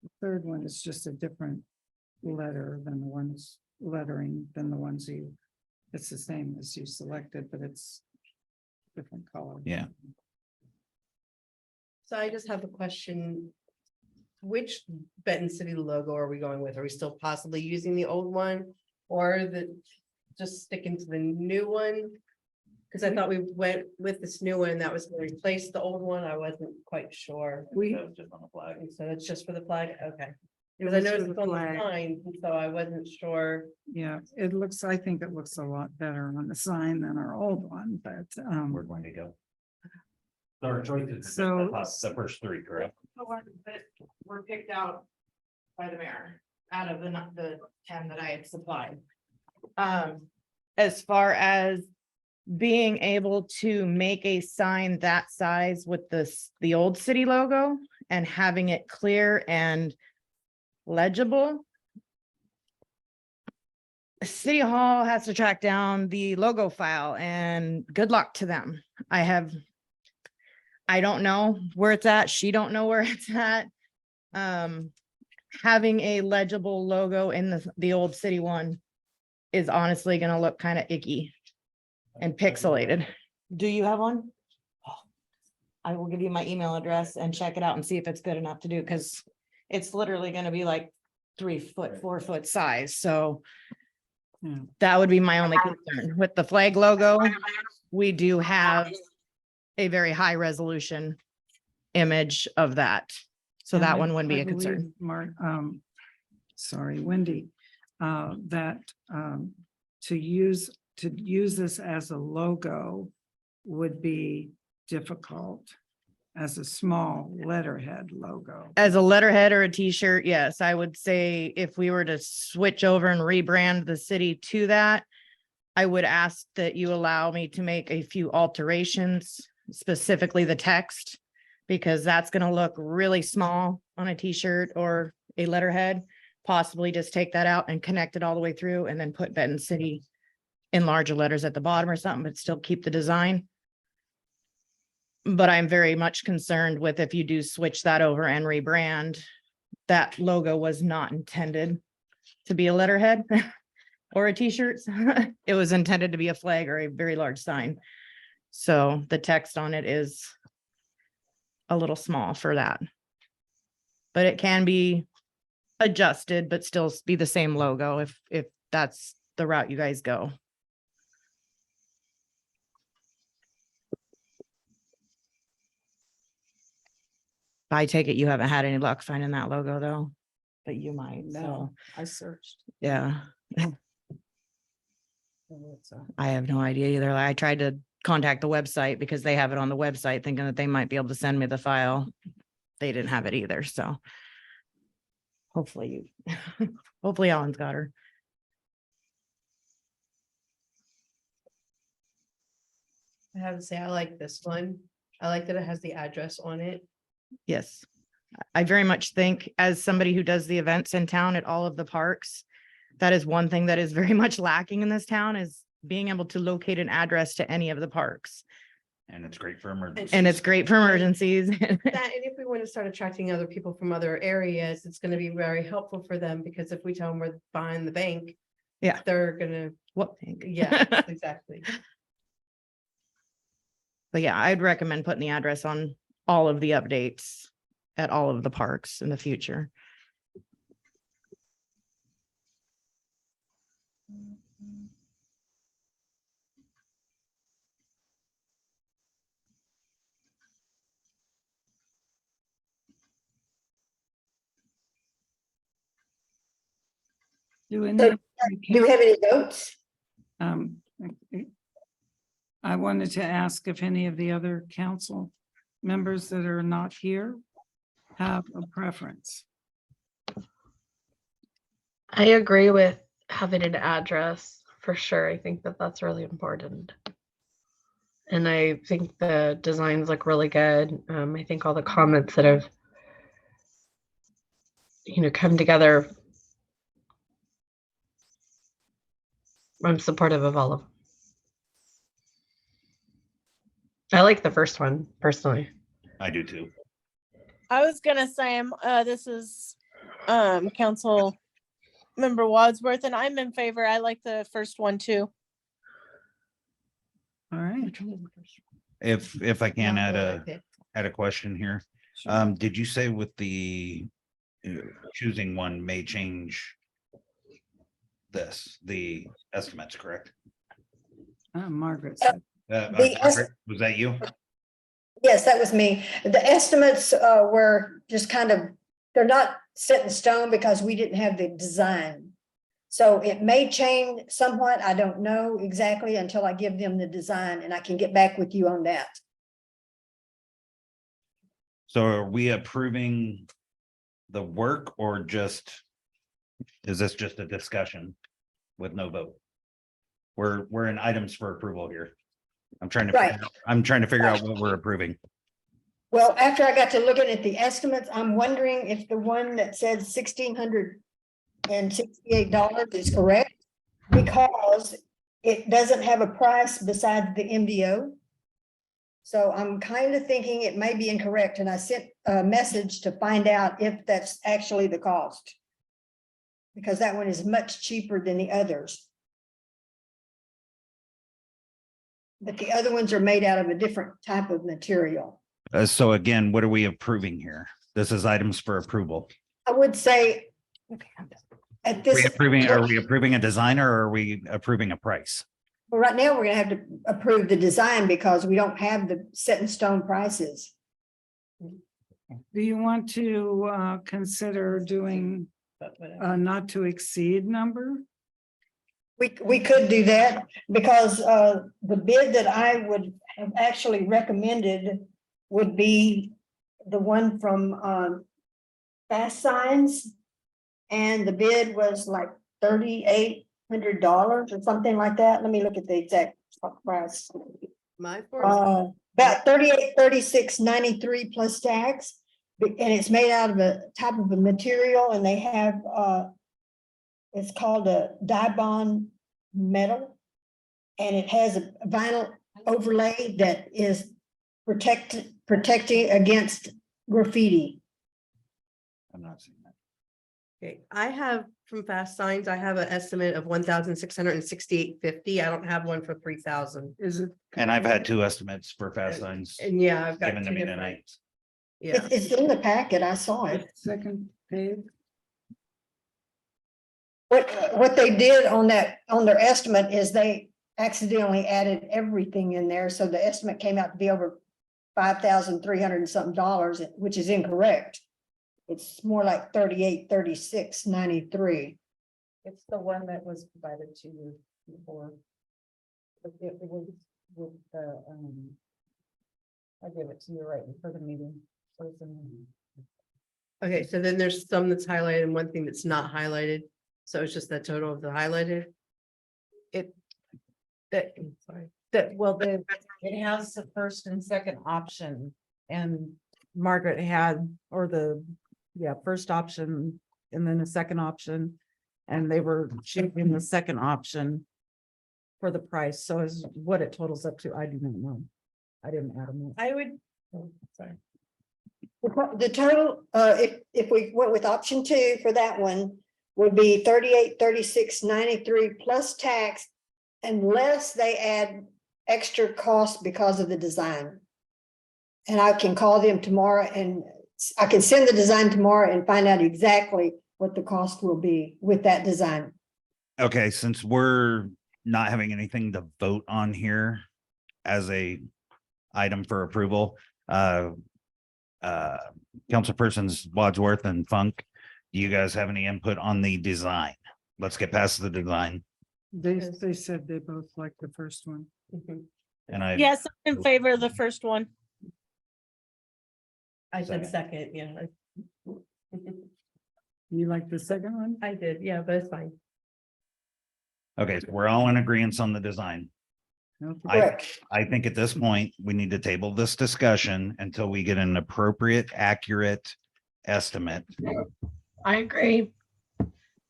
The third one is just a different letter than the ones lettering than the ones you, it's the same as you selected, but it's different color. Yeah. So I just have a question. Which Benton City logo are we going with? Are we still possibly using the old one, or just sticking to the new one? Because I thought we went with this new one that was going to replace the old one. I wasn't quite sure. Just on the flag. So it's just for the flag? Okay. It Because I was noticed for it's the on the flag. sign, and so I wasn't sure. Yeah, it looks, I think it looks a lot better on the sign than our old one, but We're going to go. Our choices. So- The first three, correct? The ones that were picked out by the mayor out of the 10 that I had supplied. As far as being able to make a sign that size with the old city logo and having it clear and legible. City Hall has to track down the logo file, and good luck to them. I don't know where it's at. She don't know where it's at. Having a legible logo in the old city one is honestly gonna look kind of icky and pixelated. Do you have one? I will give you my email address and check it out and see if it's good enough to do, because it's literally gonna be like 3 foot, 4 foot size, so. Yeah. That would be my only concern. With the flag logo, we do have a very high resolution image of that. So And that I- one wouldn't be I a concern. believe sorry, Wendy, that to use this as a logo would be difficult as a small letterhead logo. As a letterhead or a t-shirt, yes, I would say if we were to switch over and rebrand the city to that, I would ask that you allow me to make a few alterations, specifically the text, because that's gonna look really small on a t-shirt or a letterhead. Possibly just take that out and connect it all the way through and then put Benton City in larger letters at the bottom or something, but still keep the design. But I'm very much concerned with if you do switch that over and rebrand, that logo was not intended to be a letterhead or a t-shirt. It was intended to be a flag or a very large sign. So the text on it is a little small for that. But it can be adjusted, but still be the same logo if that's the route you guys go. I take it you haven't had any luck finding that logo though, but you might, so, No, I searched. yeah. I have no idea either. I tried to contact the website because they have it on the website thinking that they might be able to send me the file. They didn't have it either, so. Hopefully hopefully Alan's got her. I have to say, I like this one. I like that it has the address on it. Yes. I very much think as somebody who does the events in town at all of the parks, that is one thing that is very much lacking in this town is being able to locate an address to any of the parks. And it's great for emergencies. And it's great for emergencies. That, and if we want to start attracting other people from other areas, it's going to be very helpful for them, because if we tell them we're behind the bank, Yeah. they're gonna, What bank? yeah, exactly. But yeah, I'd recommend putting the address on all of the updates at all of the parks in the future. Do So, do we have any votes? Um, I wanted to ask if any of the other council members that are not here have a preference. I agree with having an address for sure. I think that that's really important. And I think the designs look really good. I think all the comments that have, come together. I'm supportive of all of them. I like the first one personally. I do too. I was gonna say, this is Council Member Wadsworth, and I'm in favor. I like the first one too. All right. If I can add a question here. Did you say with the choosing one may change the estimates, correct? Margaret said. Margaret, was that you? Yes, that was me. The estimates were just kind of, they're not set in stone because we didn't have the design. So it may change somewhat. I don't know exactly until I give them the design, and I can get back with you on that. So are we approving the work or is this just a discussion with no vote? We're in items for approval here. I'm trying to figure out what we're approving. Well, after I got to looking at the estimates, I'm wondering if the one that said $1,668 is correct, because it doesn't have a price besides the MDO. So I'm kind of thinking it may be incorrect, and I sent a message to find out if that's actually the cost, because that one is much cheaper than the others. But the other ones are made out of a different type of material. So again, what are we approving here? This is items for approval. I would say at this. Are we approving a design or are we approving a price? Well, right now, we're gonna have to approve the design because we don't have the set in stone prices. Do you want to consider doing a not to exceed number? We could do that, because the bid that I would have actually recommended would be the one from Fast Signs. And the bid was like 38 $100 or something like that. Let me look at the exact price. My force, About 3836.93 plus tax. And it's made out of a type of a material, and they have, it's called a Dibond metal. And it has a vinyl overlay that is protecting against graffiti. I'm not seeing that. okay, I have from Fast Signs, I have an estimate of 1,668.50. I don't have one for 3,000. Is it? And I've had two estimates for fast signs And yeah, I've got given to two me different. tonight. Yeah, It's in the packet. I saw it. Second page. What they did on their estimate is they accidentally added everything in there, so the estimate came out to be over $5,300 and something dollars, which is incorrect. It's more like 3836.93. It's the one that was provided to you before. It was with the, I gave it to you right before the meeting. So it's in- okay, so then there's some that's highlighted and one thing that's not highlighted. So it's just the total of the highlighted. Sorry. It has the first and second option, and Margaret had, first option and then the second option. And they were shooting the second option for the price. So is what it totals up to, I do not know. I didn't add them up. I would, sorry. The total, if we went with option 2 for that one, would be 3836.93 plus tax, unless they add extra cost because of the design. And I can call them tomorrow, and I can send the design tomorrow and find out exactly what the cost will be with that design. Okay, since we're not having anything to vote on here as a item for approval, councilpersons Wadsworth and Funk, do you guys have any input on the design? Let's get past the design. They said they both like the first one. And I. Yes, I'm in favor of the first one. I said second, yeah. You like the second one? I did, yeah, but it's fine. Okay, so we're all in agreement on the design. Okay. I think at this point, we need to table this discussion until we get an appropriate, accurate estimate. I agree.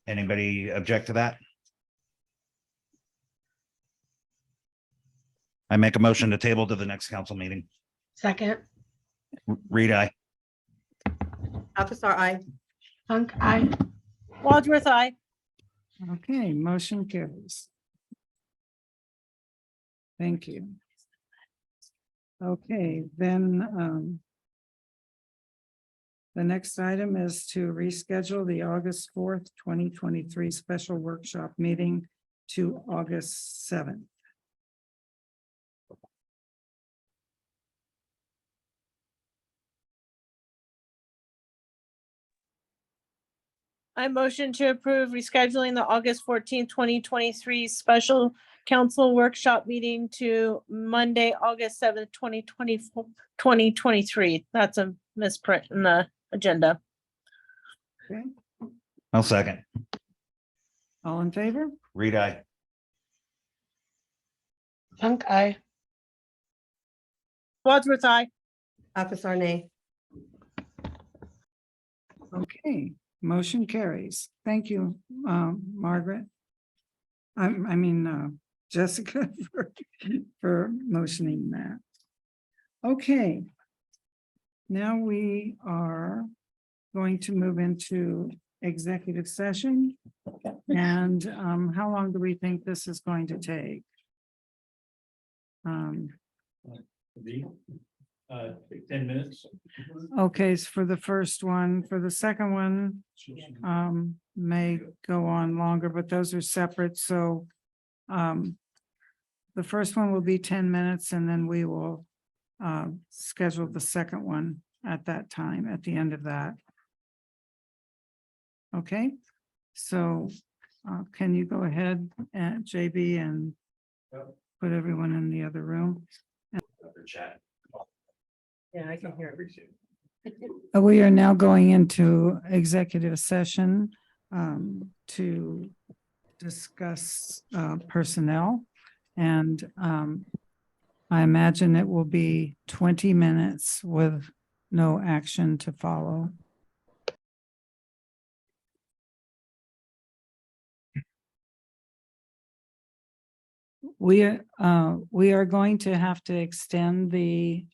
Anybody object to that? I make a motion to table to the next council meeting. Second, Reed, aye. Officer, I. Funk, I. Wadsworth, I. Okay, motion carries. Thank you. Okay, then the next item is to reschedule the August 4th, 2023 special workshop meeting to August 7th. I motion to approve rescheduling the August 14th, 2023 special council workshop meeting to Monday, August 7th, 2023. That's a misprint in the agenda. Okay, I'll second. all in favor? Reed, aye. Funk, I. Wadsworth, I. Officer, nay. Okay, motion carries. Thank you, Margaret. I mean, Jessica for motioning that. Okay. Now we are going to move into executive session. And how long do we think this is going to take? 10 minutes. Okay, so for the first one, for the second one, may go on longer, but those are separate, so the first one will be 10 minutes, and then we will schedule the second one at that time, at the end of that. Okay, so can you go ahead, JB, and put everyone in the other room? Yeah, I can hear it. We are now going into executive session to discuss personnel. And I imagine it will be 20 minutes with no action to follow. We are going to have to extend the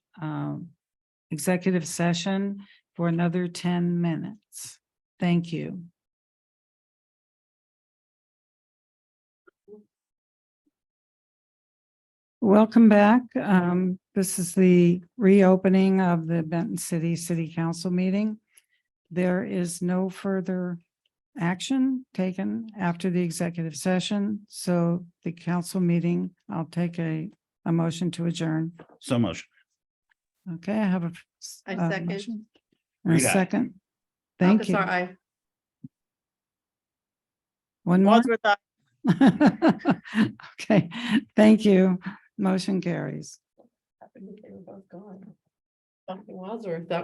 executive session for another 10 minutes. Thank you. Welcome back. This is the reopening of the Benton City Council meeting. There is no further action taken after the executive session. So the council meeting, I'll take a motion to adjourn. So much. Okay, I have I a second. motion and a Reed, aye. second. Thank you. Alcazar, aye. One more. Wadsworth, aye. Okay, thank you. Motion carries. They were both gone. Fucking Wadsworth, that